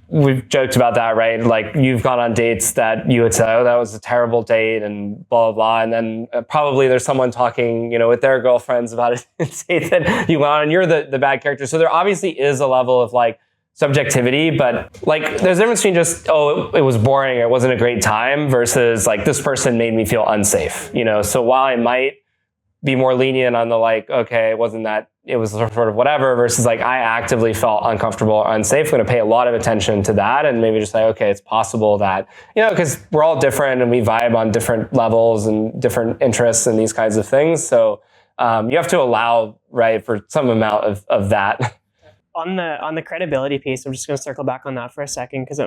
we've joked about that, right? Like you've gone on dates that you would say, "Oh, that was a terrible date," and blah blah blah, and then probably there's someone talking, with their girlfriends about a date that you went on, and you're the bad character. So there obviously is a level of like subjectivity, but like there's a difference between just, oh, it was boring, it wasn't a great time, versus like this person made me feel unsafe. So while I might be more lenient on the like, okay, it was sort of whatever, versus like I actively felt uncomfortable or unsafe. I'm going to pay a lot of attention to that and maybe just say, okay, it's possible that, because we're all different and we vibe on different levels and different interests and these kinds of things. So you have to allow, right, for some amount of that. On the credibility piece, I'm just going to circle back on that for a second because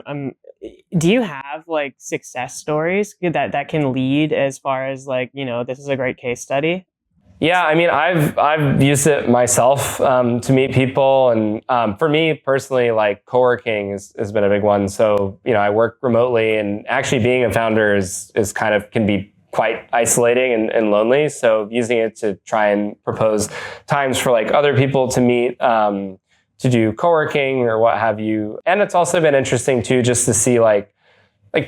do you have like success stories that can lead as far as like, this is a great case study? Yeah, I mean, I've used it myself to meet people, and for me personally, like co-working has been a big one. So I work remotely, and actually being a founder is kind of can be quite isolating and lonely. So using it to try and propose times for like other people to meet, to do co-working or what have you, and it's also been interesting too, just to see like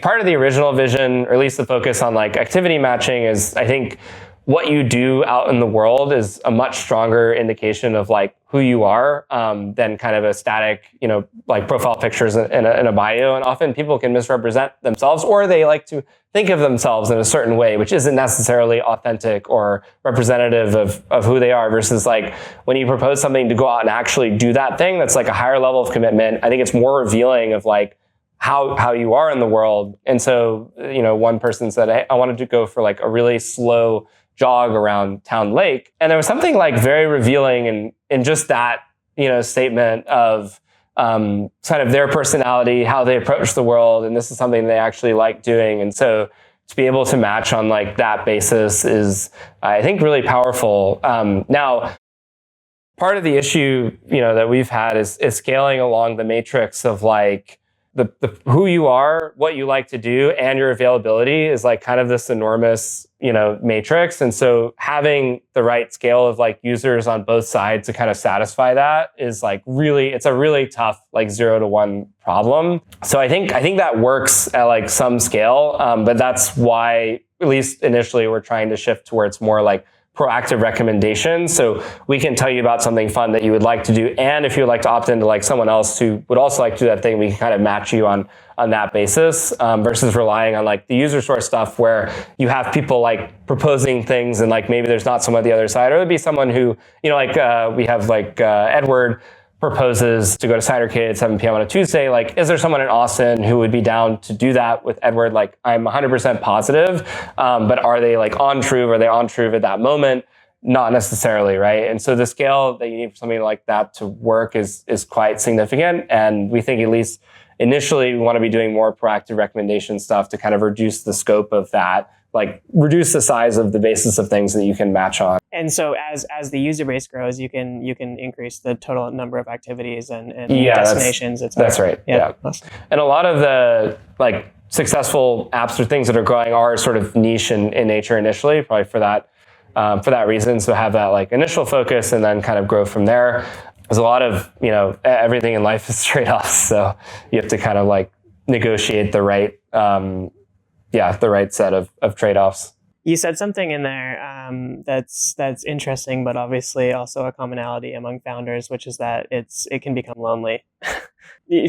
part of the original vision, or at least the focus on like activity matching, is I think what you do out in the world is a much stronger indication of like who you are than kind of a static, like profile pictures in a bio. And often people can misrepresent themselves, or they like to think of themselves in a certain way, which isn't necessarily authentic or representative of who they are, versus like when you propose something to go out and actually do that thing, that's like a higher level of commitment. I think it's more revealing of like how you are in the world. And so, one person said, hey, I wanted to go for like a really slow jog around Town Lake. And there was something like very revealing in just that, statement of kind of their personality, how they approach the world. And this is something they actually like doing. And so to be able to match on like that basis is, I think, really powerful. Now, part of the issue, that we've had is scaling along the matrix of like, the who you are, what you like to do, and your availability is like kind of this enormous, matrix. And so having the right scale of like users on both sides to kind of satisfy that is like it's a really tough like 0 to 1 problem. So I think that works at like some scale, but that's why at least initially we're trying to shift towards more like proactive recommendations. So we can tell you about something fun that you would like to do. And if you would like to opt into like someone else who would also like to do that thing, we can kind of match you on that basis, versus relying on like the user source stuff where you have people like proposing things and like maybe there's not someone at the other side, or there'd be someone who, we have like Edward proposes to go to Cider Kid at 7 p.m. on a Tuesday. Like, is there someone in Austin who would be down to do that with Edward? Like, I'm 100% positive, but are they like on Troov? Are they on Troov at that moment? Not necessarily, right? And so the scale that you need for something like that to work is quite significant. And we think at least initially we want to be doing more proactive recommendation stuff to kind of reduce the scope of that, like reduce the size of the basis of things that you can match on. And so as the user base grows, you can increase the total number of activities and destinations. That's right. Yeah. Awesome. And a lot of the like successful apps or things that are growing are sort of niche in nature initially, probably for that reason. So have that like initial focus and then kind of grow from there. There's a lot of, everything in life is trade-offs. So you have to kind of like negotiate the right set of trade-offs. You said something in there that's interesting, but obviously also a commonality among founders, which is that it can become lonely.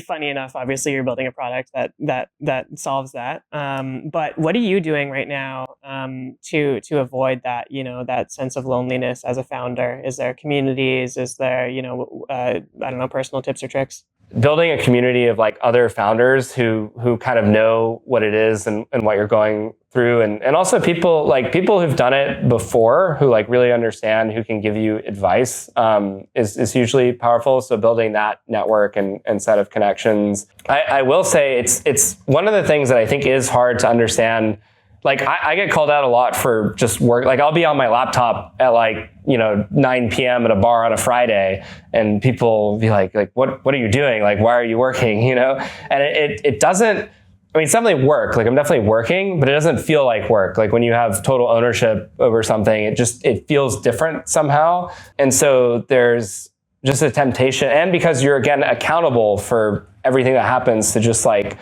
Funny enough, obviously you're building a product that solves that. But what are you doing right now to avoid that, that sense of loneliness as a founder? Is there communities? Is there, I don't know, personal tips or tricks? Building a community of like other founders who kind of know what it is and what you're going through, and also people who've done it before, who like really understand, who can give you advice, is hugely powerful. So building that network and set of connections. I will say it's one of the things that I think is hard to understand, like I get called out a lot for just work. Like I'll be on my laptop at like, 9 p.m. at a bar on a Friday, and people will be like, what are you doing? Like, why are you working? And it doesn't, I mean, it's definitely work. Like I'm definitely working, but it doesn't feel like work. Like when you have total ownership over something, it feels different somehow. And so there's just a temptation. And because you're, again, accountable for everything that happens, to just like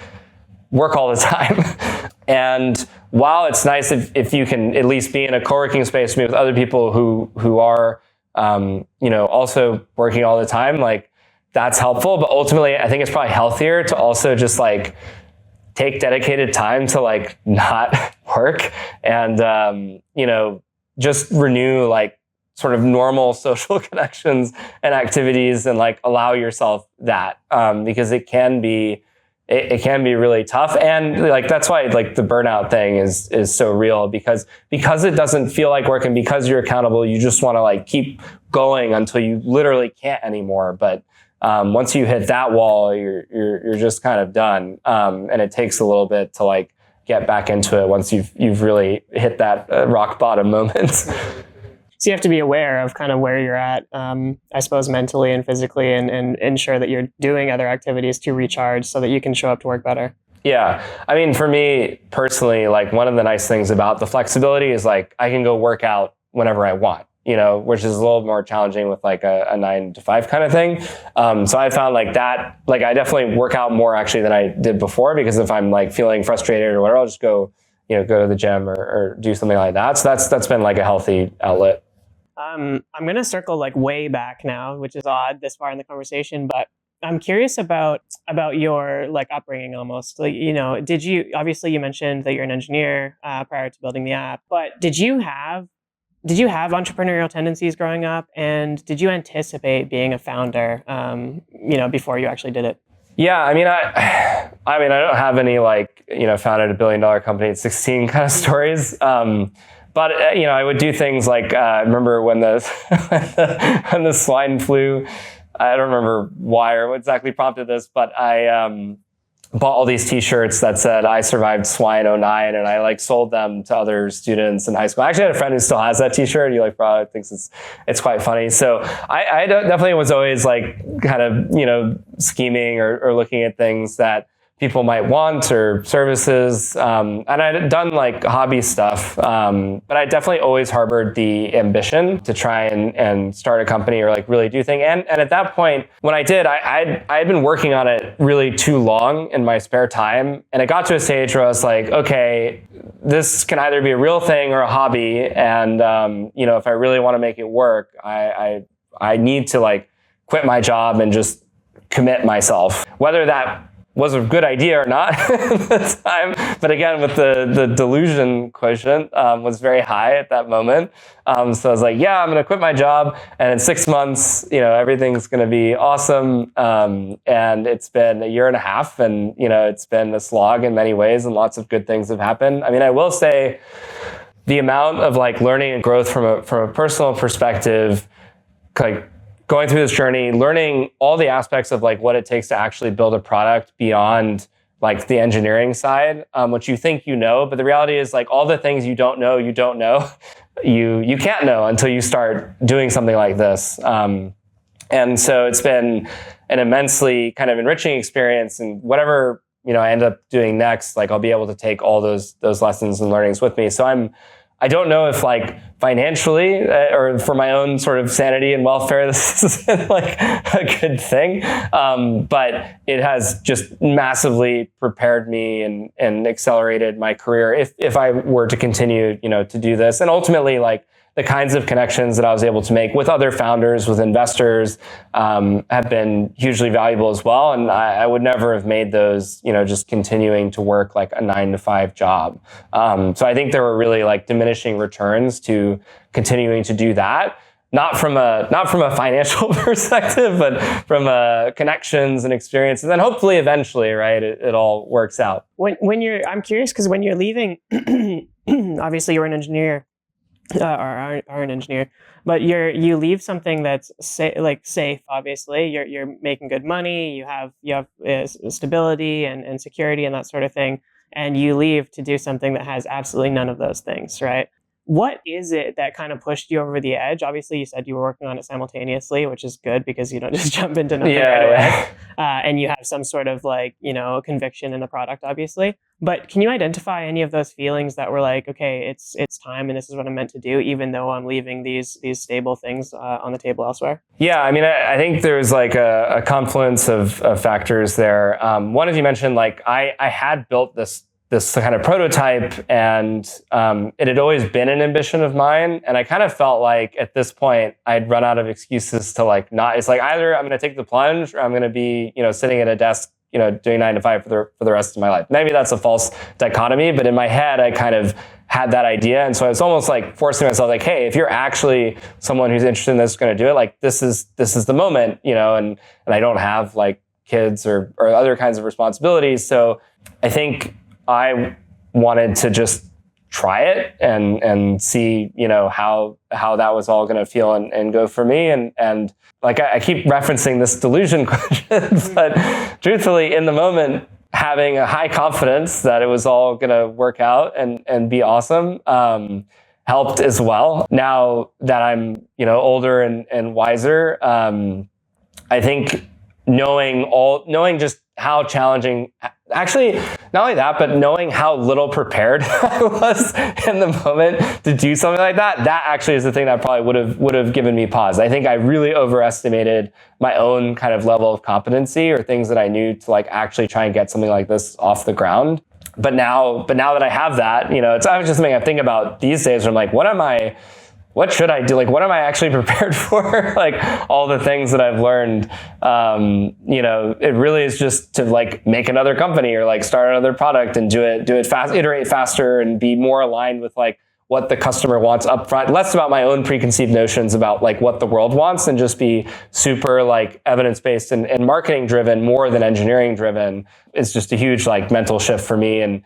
work all the time. And while it's nice if you can at least be in a co-working space with other people who are, also working all the time, like that's helpful. But ultimately, I think it's probably healthier to also just like take dedicated time to like not work and, just renew like sort of normal social connections and activities and like allow yourself that, because it can be really tough. And like, that's why like the burnout thing is so real, because it doesn't feel like work, and because you're accountable, you just want to like keep going until you literally can't anymore. But once you hit that wall, you're just kind of done. And it takes a little bit to like get back into it once you've really hit that rock bottom moment. So you have to be aware of kind of where you're at, I suppose, mentally and physically, and ensure that you're doing other activities to recharge so that you can show up to work better. Yeah. I mean, for me personally, like one of the nice things about the flexibility is like I can go work out whenever I want, which is a little more challenging with like a 9 to 5 kind of thing. So I found like that, like I definitely work out more actually than I did before, because if I'm like feeling frustrated or whatever, I'll just go to the gym or do something like that. So that's been like a healthy outlet. I'm going to circle like way back now, which is odd this far in the conversation, but I'm curious about your like upbringing almost. Like, obviously you mentioned that you're an engineer prior to building the app, but did you have entrepreneurial tendencies growing up, and did you anticipate being a founder, before you actually did it? Yeah, I mean, I don't have any like, founded a $1 billion company at 16 kind of stories. But I would do things like I remember when the swine flu. I don't remember why or what exactly prompted this, but I bought all these T-shirts that said "I survived swine '09," and I like sold them to other students in high school. I actually had a friend who still has that T-shirt. He like probably thinks it's quite funny. So I definitely was always like kind of scheming or looking at things that people might want or services. And I'd done like hobby stuff, but I definitely always harbored the ambition to try and start a company or like really do things. And at that point, when I did, I'd been working on it really too long in my spare time. And it got to a stage where I was like, okay, this can either be a real thing or a hobby. And, if I really want to make it work, I need to like quit my job and just commit myself, whether that was a good idea or not at the time. But again, with the delusion quotient was very high at that moment. So I was like, yeah, I'm going to quit my job. And in 6 months, everything's going to be awesome. And it's been 1.5 years, and, it's been a slog in many ways, and lots of good things have happened. I mean, I will say the amount of like learning and growth from a personal perspective, like going through this journey, learning all the aspects of like what it takes to actually build a product beyond like the engineering side, which you think but the reality is like all the things you don't know, you can't know until you start doing something like this. And so it's been an immensely kind of enriching experience, and whatever I end up doing next, like I'll be able to take all those lessons and learnings with me. So I don't know if like financially or for my own sort of sanity and welfare, this is like a good thing. But it has just massively prepared me and accelerated my career if I were to continue, to do this. And ultimately, like the kinds of connections that I was able to make with other founders, with investors, have been hugely valuable as well. And I would never have made those, just continuing to work like a 9 to 5 job. So I think there were really like diminishing returns to continuing to do that. Not from a financial perspective, but from connections and experience, and then hopefully eventually, right, it all works out. I'm curious because when you're leaving, obviously you're an engineer. Are an engineer, but you leave something that's safe. Obviously, you're making good money. You have stability and security and that sort of thing. and you leave to do something that has absolutely none of those things, right? What is it that kind of pushed you over the edge? Obviously, you said you were working on it simultaneously, which is good because you don't just jump into nothing right away. And you have some sort of conviction in the product, obviously. But can you identify any of those feelings that were like, okay, it's time and this is what I'm meant to do, even though I'm leaving these stable things on the table elsewhere? Yeah, I mean, I think there's like a confluence of factors there. One, as you mentioned, I had built this kind of prototype, and it had always been an ambition of mine. And I kind of felt like at this point I'd run out of excuses to not. It's like either I'm going to take the plunge or I'm going to be sitting at a desk doing 9 to 5 for the rest of my life. Maybe that's a false dichotomy, but in my head I kind of had that idea, and so I was almost like forcing myself, like, hey, if you're actually someone who's interested in this, going to do it, like this is the moment, and I don't have like kids or other kinds of responsibilities, so I think I wanted to just try it and see, how that was all going to feel and go for me. And like I keep referencing this delusion question, but truthfully, in the moment, having a high confidence that it was all going to work out and be awesome helped as well. Now that I'm, older and wiser, I think knowing just how challenging, actually, not only that, but knowing how little prepared I was in the moment to do something like that actually is the thing that probably would have given me pause. I think I really overestimated my own kind of level of competency or things that I knew to actually try and get something like this off the ground. But now that I have that, it's just something I think about these days where I'm like, what should I do? What am I actually prepared for? All the things that I've learned, it really is just to make another company or start another product and do it fast, iterate faster and be more aligned with what the customer wants up front, less about my own preconceived notions about what the world wants, and just be super evidence-based and marketing driven more than engineering driven. It's just a huge mental shift for me. And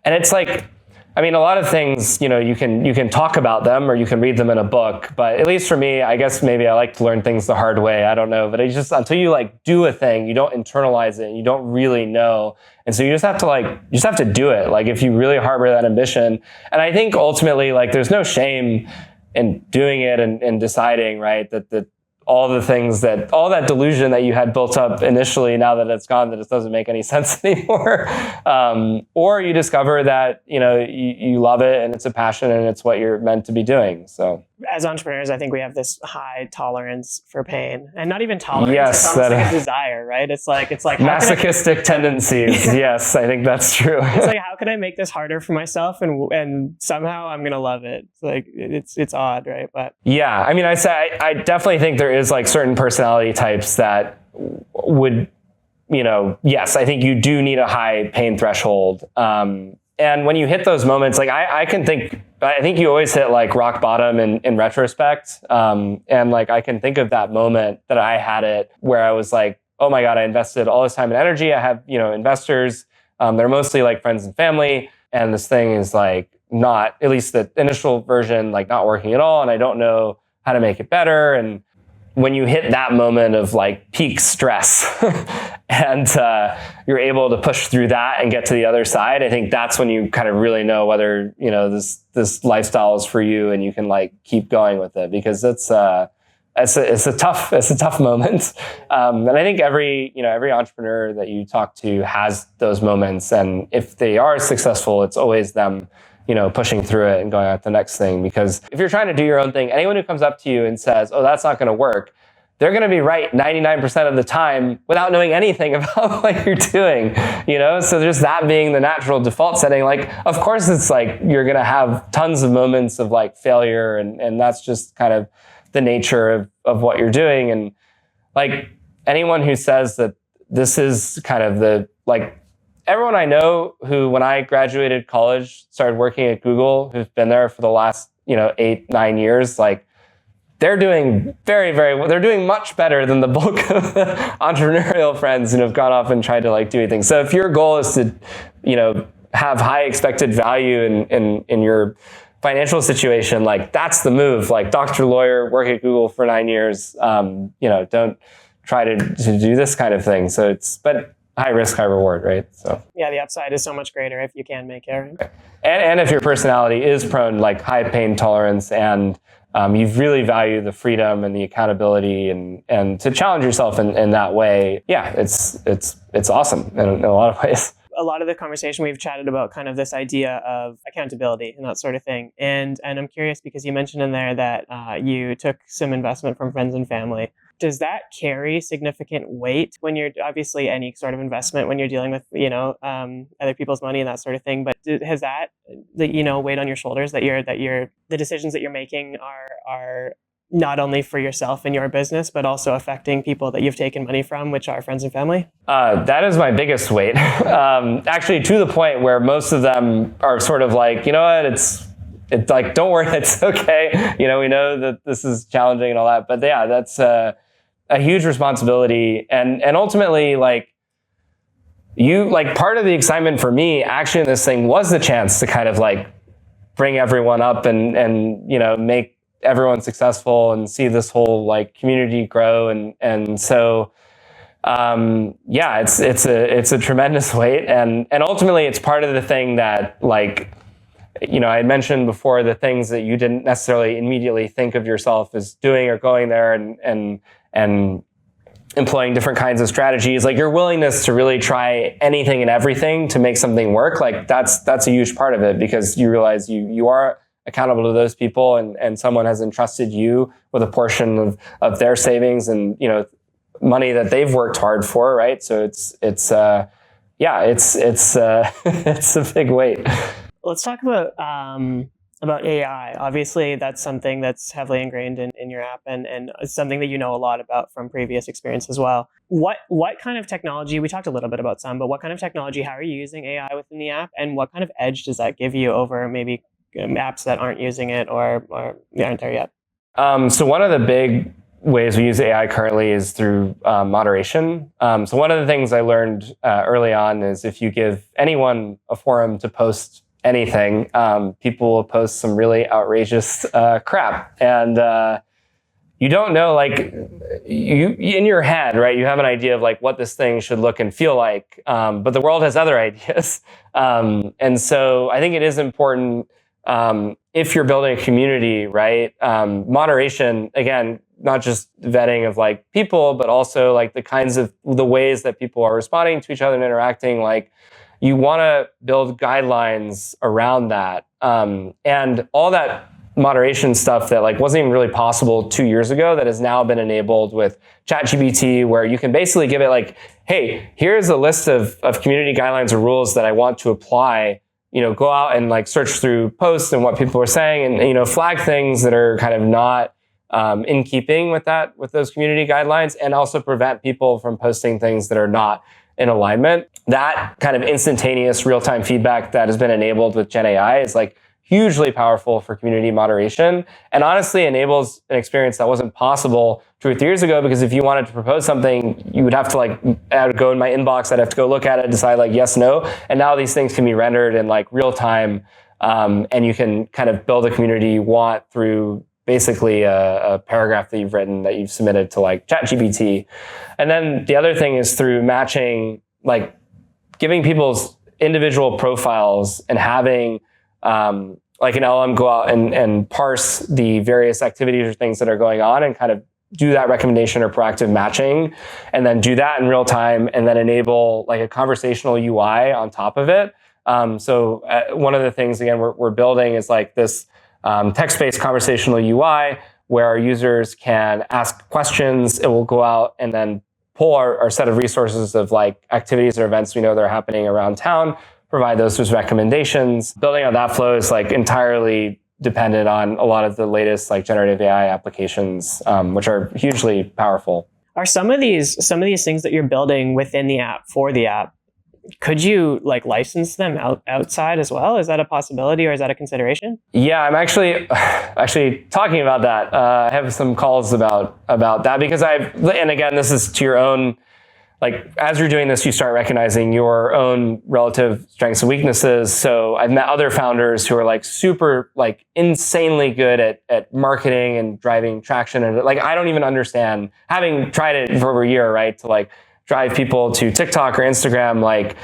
it's a lot of things, you can talk about them or you can read them in a book, but at least for me, I guess maybe I like to learn things the hard way. I don't know, but it's just until you do a thing, you don't internalize it, you don't really know. And so you just have to do it. If you really harbor that ambition. And I think ultimately, there's no shame in doing it and deciding, right, that all that delusion that you had built up initially, now that it's gone, that it doesn't make any sense anymore. Or you discover that, you love it and it's a passion and it's what you're meant to be doing. So as entrepreneurs, I think we have this high tolerance for pain, and not even tolerance. Yes, it's almost like a desire, right? It's like masochistic tendencies. Yes, I think that's true. It's like, how can I make this harder for myself and somehow I'm going to love it? It's it's odd, right? But yeah, I definitely think there is certain personality types that would, yes, I think you do need a high pain threshold. And when you hit those moments, I think you always hit rock bottom in retrospect. And I can think of that moment that I had it where I was like, oh my God, I invested all this time and energy. I have, investors. They're mostly friends and family. And this thing is not, at least the initial version, not working at all. And I don't know how to make it better. And when you hit that moment of peak stress and you're able to push through that and get to the other side, I think that's when you kind of really know whether, this lifestyle is for you and you can keep going with it, because it's a tough moment. And I think every entrepreneur that you talk to has those moments. And if they are successful, it's always them pushing through it and going on to the next thing. Because if you're trying to do your own thing, anyone who comes up to you and says, oh, that's not going to work, they're going to be right 99% of the time without knowing anything about what you're doing, So just that being the natural default setting, of course it's you're going to have tons of moments of failure, and that's just kind of the nature of what you're doing. And anyone who says that this is kind of the, everyone I know who, when I graduated college, started working at Google, who've been there for the last, 8-9 years, they're doing they're doing much better than the bulk of the entrepreneurial friends who have gone off and tried to do things. So if your goal is to, have high expected value in your financial situation, that's the move. Doctor, lawyer, work at Google for 9 years. Don't try to do this kind of thing. So but high risk, high reward, right? So Yeah, the upside is so much greater if you can make it, right? and if your personality is prone like high pain tolerance and you really value the freedom and the accountability and to challenge yourself in that way, yeah, it's awesome in a lot of ways. A lot of the conversation we've chatted about kind of this idea of accountability and that sort of thing. And I'm curious because you mentioned in there that you took some investment from friends and family. Does that carry significant weight when you're obviously any sort of investment when you're dealing with, other people's money and that sort of thing? But has that, weighed on your shoulders that the decisions that you're making are not only for yourself and your business, but also affecting people that you've taken money from, which are friends and family? That is my biggest weight. Actually, to the point where most of them are sort of like, you know what, it's like, don't worry, it's okay. We know that this is challenging and all that. But yeah, that's a huge responsibility. And ultimately, like, part of the excitement for me actually in this thing was the chance to kind of like bring everyone up and make everyone successful and see this whole like community grow and so it's a tremendous weight and ultimately it's part of the thing that like I had mentioned before, the things that you didn't necessarily immediately think of yourself as doing or going there and employing different kinds of strategies, like your willingness to really try anything and everything to make something work, like that's a huge part of it because you realize you are accountable to those people and someone has entrusted you with a portion of their savings and money that they've worked hard for, right? So it's a big weight. Let's talk about AI. Obviously, that's something that's heavily ingrained in your app and it's something that you know a lot about from previous experience as well. What kind of technology, we talked a little bit about some, but what kind of technology, how are you using AI within the app and what kind of edge does that give you over maybe apps that aren't using it or aren't there yet? So one of the big ways we use AI currently is through moderation. So one of the things I learned early on is if you give anyone a forum to post anything, people will post some really outrageous crap. And you don't know, like you in your head, right? You have an idea of like what this thing should look and feel like, but the world has other ideas. And so I think it is important if you're building a community, right? Moderation, again, not just vetting of like people, but also like the ways that people are responding to each other and interacting. Like you want to build guidelines around that. And all that moderation stuff that like wasn't even really possible 2 years ago that has now been enabled with ChatGPT, where you can basically give it like, hey, here's a list of community guidelines or rules that I want to apply. Go out and like search through posts and what people are saying and, flag things that are kind of not in keeping with those community guidelines and also prevent people from posting things that are not in alignment. That kind of instantaneous real-time feedback that has been enabled with Gen AI is like hugely powerful for community moderation and honestly enables an experience that wasn't possible 2 or 3 years ago, because if you wanted to propose something, you would have to I would go in my inbox, I'd have to go look at it, decide like yes, no. And now these things can be rendered in like real time. And you can kind of build a community you want through basically a paragraph that you've written that you've submitted to like ChatGPT. And then the other thing is through matching, like giving people's individual profiles and having like an LM go out and parse the various activities or things that are going on and kind of do that recommendation or proactive matching, and then do that in real time and then enable like a conversational UI on top of it. So one of the things, again, we're building is like this text-based conversational UI where our users can ask questions. It will go out and then pull our set of resources of like activities or events we know that are happening around town, provide those as recommendations. Building out that flow is like entirely dependent on a lot of the licensed like generative AI applications, which are hugely powerful. Are some of these things that you're building within the app for the app, could you like license them outside as well? Is that a possibility or is that a consideration? Yeah, I'm actually talking about that. I have some calls about that because and again, this is to your own, like as you're doing this, you start recognizing your own relative strengths and weaknesses. So I've met other founders who are like super, like insanely good at marketing and driving traction. And like, I don't even understand, having tried it for over a year, right? To like drive people to TikTok or Instagram, like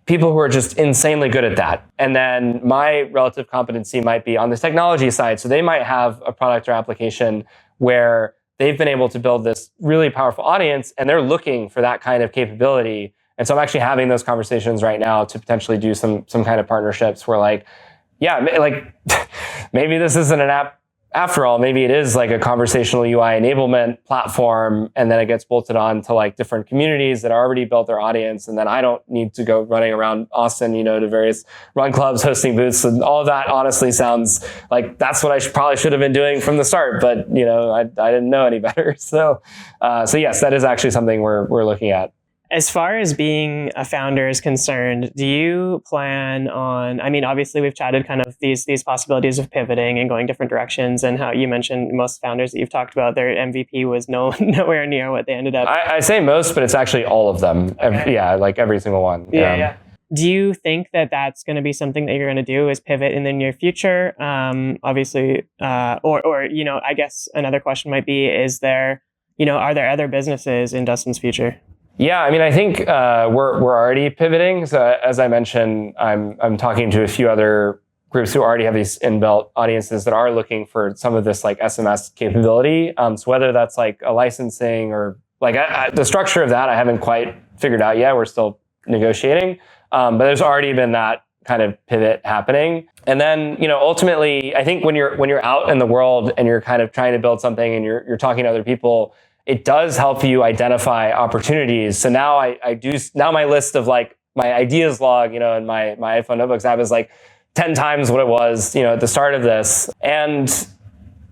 people who are just insanely good at that. And then my relative competency might be on the technology side. So they might have a product or application where they've been able to build this really powerful audience and they're looking for that kind of capability. And so I'm actually having those conversations right now to potentially do some kind of partnerships where like, yeah, like maybe this isn't an app after all, maybe it is like a conversational UI enablement platform, and then it gets bolted on to like different communities that already built their audience. And then I don't need to go running around Austin, to various run clubs, hosting booths, and all of that honestly sounds like that's what I probably should have been doing from the start. But, I didn't know any better. So yes, that is actually something we're looking at. As far as being a founder is concerned, do you plan on, obviously we've chatted kind of these possibilities of pivoting and going different directions, and how you mentioned most founders that you've talked about, their MVP was nowhere near what they ended up. I say most, but it's actually all of them. Okay. Like every single one. Yeah. Do you think that that's going to be something that you're going to do, is pivot in the near future? Obviously, or I guess another question might be, is there, are there other businesses in Dustin's future? Yeah, I think we're already pivoting. So as I mentioned, I'm talking to a few other groups who already have these inbuilt audiences that are looking for some of this like SMS capability. So whether that's like a licensing or like the structure of that, I haven't quite figured out yet. We're still negotiating, but there's already been that kind of pivot happening. And then ultimately, I think when you're out in the world and you're kind of trying to build something and you're talking to other people, it does help you identify opportunities. So now now my list of like my ideas log, in my iPhone Notebooks app is like 10 times what it was, at the start of this. And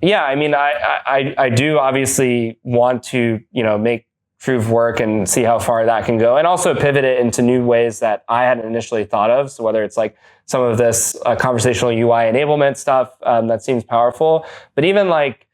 yeah, I do obviously want to, make Troov work and see how far that can go, and also pivot it into new ways that I hadn't initially thought of. So whether it's like some of this conversational UI enablement stuff that seems powerful, but even like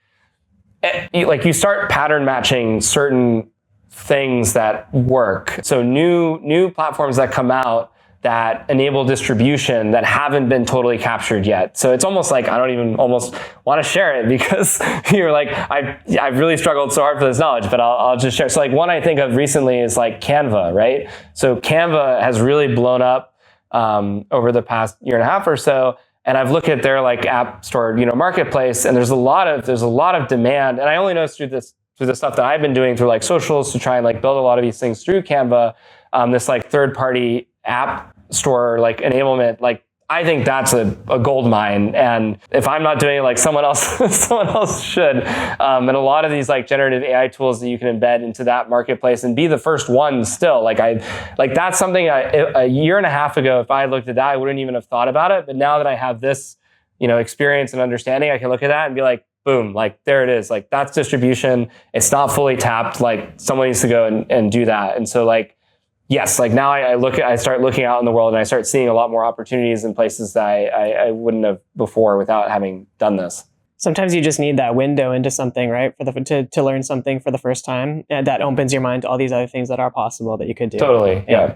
you start pattern matching certain things that work. So new platforms that come out that enable distribution that haven't been totally captured yet. So it's almost like I don't even almost want to share it because you're like, I've really struggled so hard for this knowledge, but I'll just share. So like one I think of recently is like Canva, right? So Canva has really blown up over the past year and a half or so. And I've looked at their like app store, marketplace, and there's a lot of demand. And I only noticed through the stuff that I've been doing through like socials to try and like build a lot of these things through Canva, this like third party app store like enablement, like I think that's a gold mine. And if I'm not doing it, like someone else should. And a lot of these like generative AI tools that you can embed into that marketplace and be the first one still. Like that's something a year and a half ago, if I had looked at that, I wouldn't even have thought about it. But now that I have this, experience and understanding, I can look at that and be like, boom, like there it is. Like that's distribution. It's not fully tapped. Like someone needs to go and do that. And so like, yes, like now I start looking out in the world and I start seeing a lot more opportunities in places that I wouldn't have before without having done this. Sometimes you just need that window into something, right? To learn something for the first time, and that opens your mind to all these other things that are possible that you could do. Totally, yeah.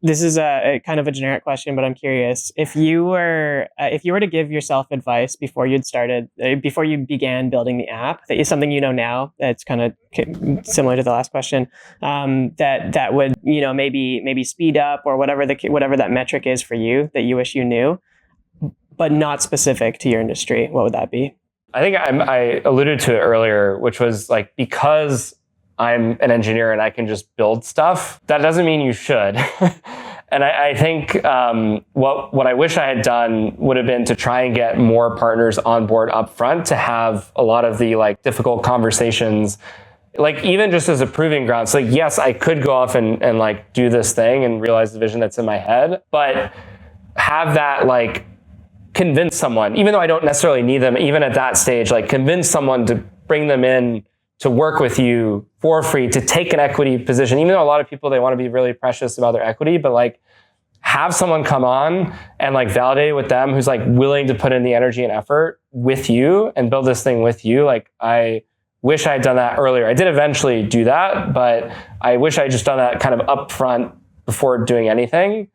This is a kind of a generic question, but I'm curious if you were to give yourself advice before you began building the app, that is something now that's kind of similar to the last question, that would maybe speed up or whatever that metric is for you that you wish you knew, but not specific to your industry. What would that be? I think I alluded to it earlier, which was like, because I'm an engineer and I can just build stuff, that doesn't mean you should. And I think what I wish I had done would have been to try and get more partners on board up front to have a lot of the like difficult conversations, like even just as a proving ground. So like, yes, I could go off and like do this thing and realize the vision that's in my head, but have that like convince someone, even though I don't necessarily need them, even at that stage, like convince someone to bring them in to work with you for free, to take an equity position, even though a lot of people, they want to be really precious about their equity, but like have someone come on and like validate it with them who's like willing to put in the energy and effort with you and build this thing with you. Like I wish I had done that earlier. I did eventually do that, but I wish I had just done that kind of upfront before doing anything.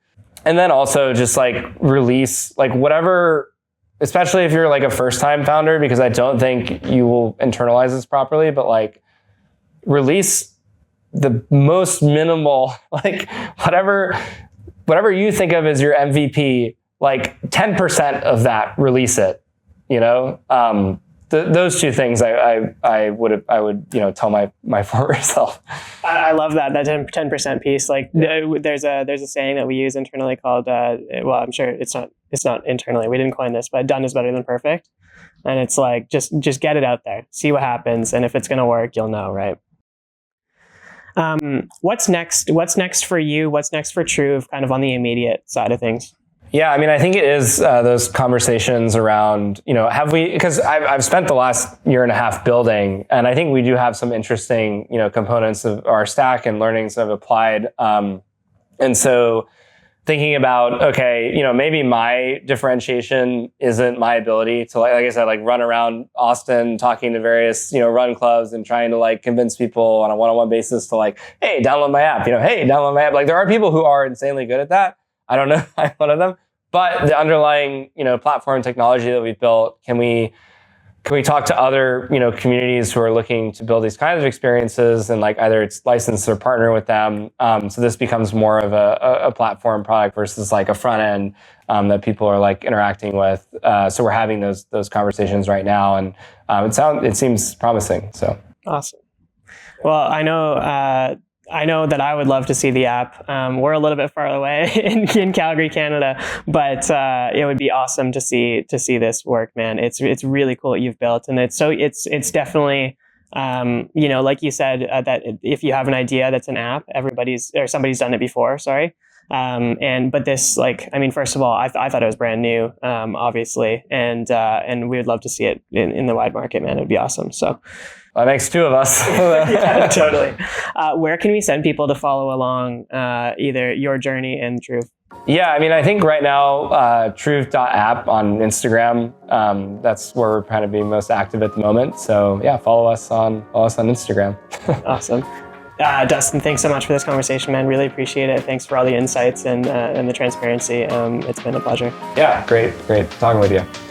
And then also just like release like whatever, especially if you're like a first time founder, because I don't think you will internalize this properly, but like release the most minimal, like whatever you think of as your MVP, like 10% of that, release it. Those two things I would tell my former self. I love that 10% piece. Like there's a saying that we use internally called well, I'm sure it's not internally, we didn't coin this, but done is better than perfect. And it's like just get it out there, see what happens, and if it's going to work, you'll know, right? What's next for you? What's next for Troov, kind of on the immediate side of things? Yeah, I mean, I think it is those conversations around, because I've spent the last year and a half building, and I think we do have some interesting, components of our stack and learnings that have applied. And so thinking about, okay, maybe my differentiation isn't my ability to, like I said, like run around Austin talking to various, run clubs and trying to like convince people on a one-on-one basis to like, hey, download my app, hey, download my app. Like there are people who are insanely good at that. I don't know if I'm one of them, but the underlying, platform technology that we've built, can we talk to other, communities who are looking to build these kinds of experiences and like either it's license or partner with them. So this becomes more of a platform product versus like a front end that people are like interacting with. So we're having those conversations right now, and it seems promising. So awesome. Well, I know that I would love to see the app. We're a little bit far away in Calgary, Canada, but it would be awesome to see this work, man. It's really cool what you've built, and it's definitely like you said, that if you have an idea that's an app, somebody's done it before. Sorry. But this, like, I mean, first of all, I thought it was brand new, obviously, and we would love to see it in the wide market, man. It would be awesome. So. That makes two of us. Yeah, totally. Where can we send people to follow along either your journey and Troov? Yeah, I mean, I think right now, Troov.app on Instagram, that's where we're kind of being most active at the moment. So yeah, follow us on Instagram. Awesome. Dustin, thanks so much for this conversation, man. Really appreciate it. Thanks for all the insights and the transparency. It's been a pleasure. Yeah, great talking with you.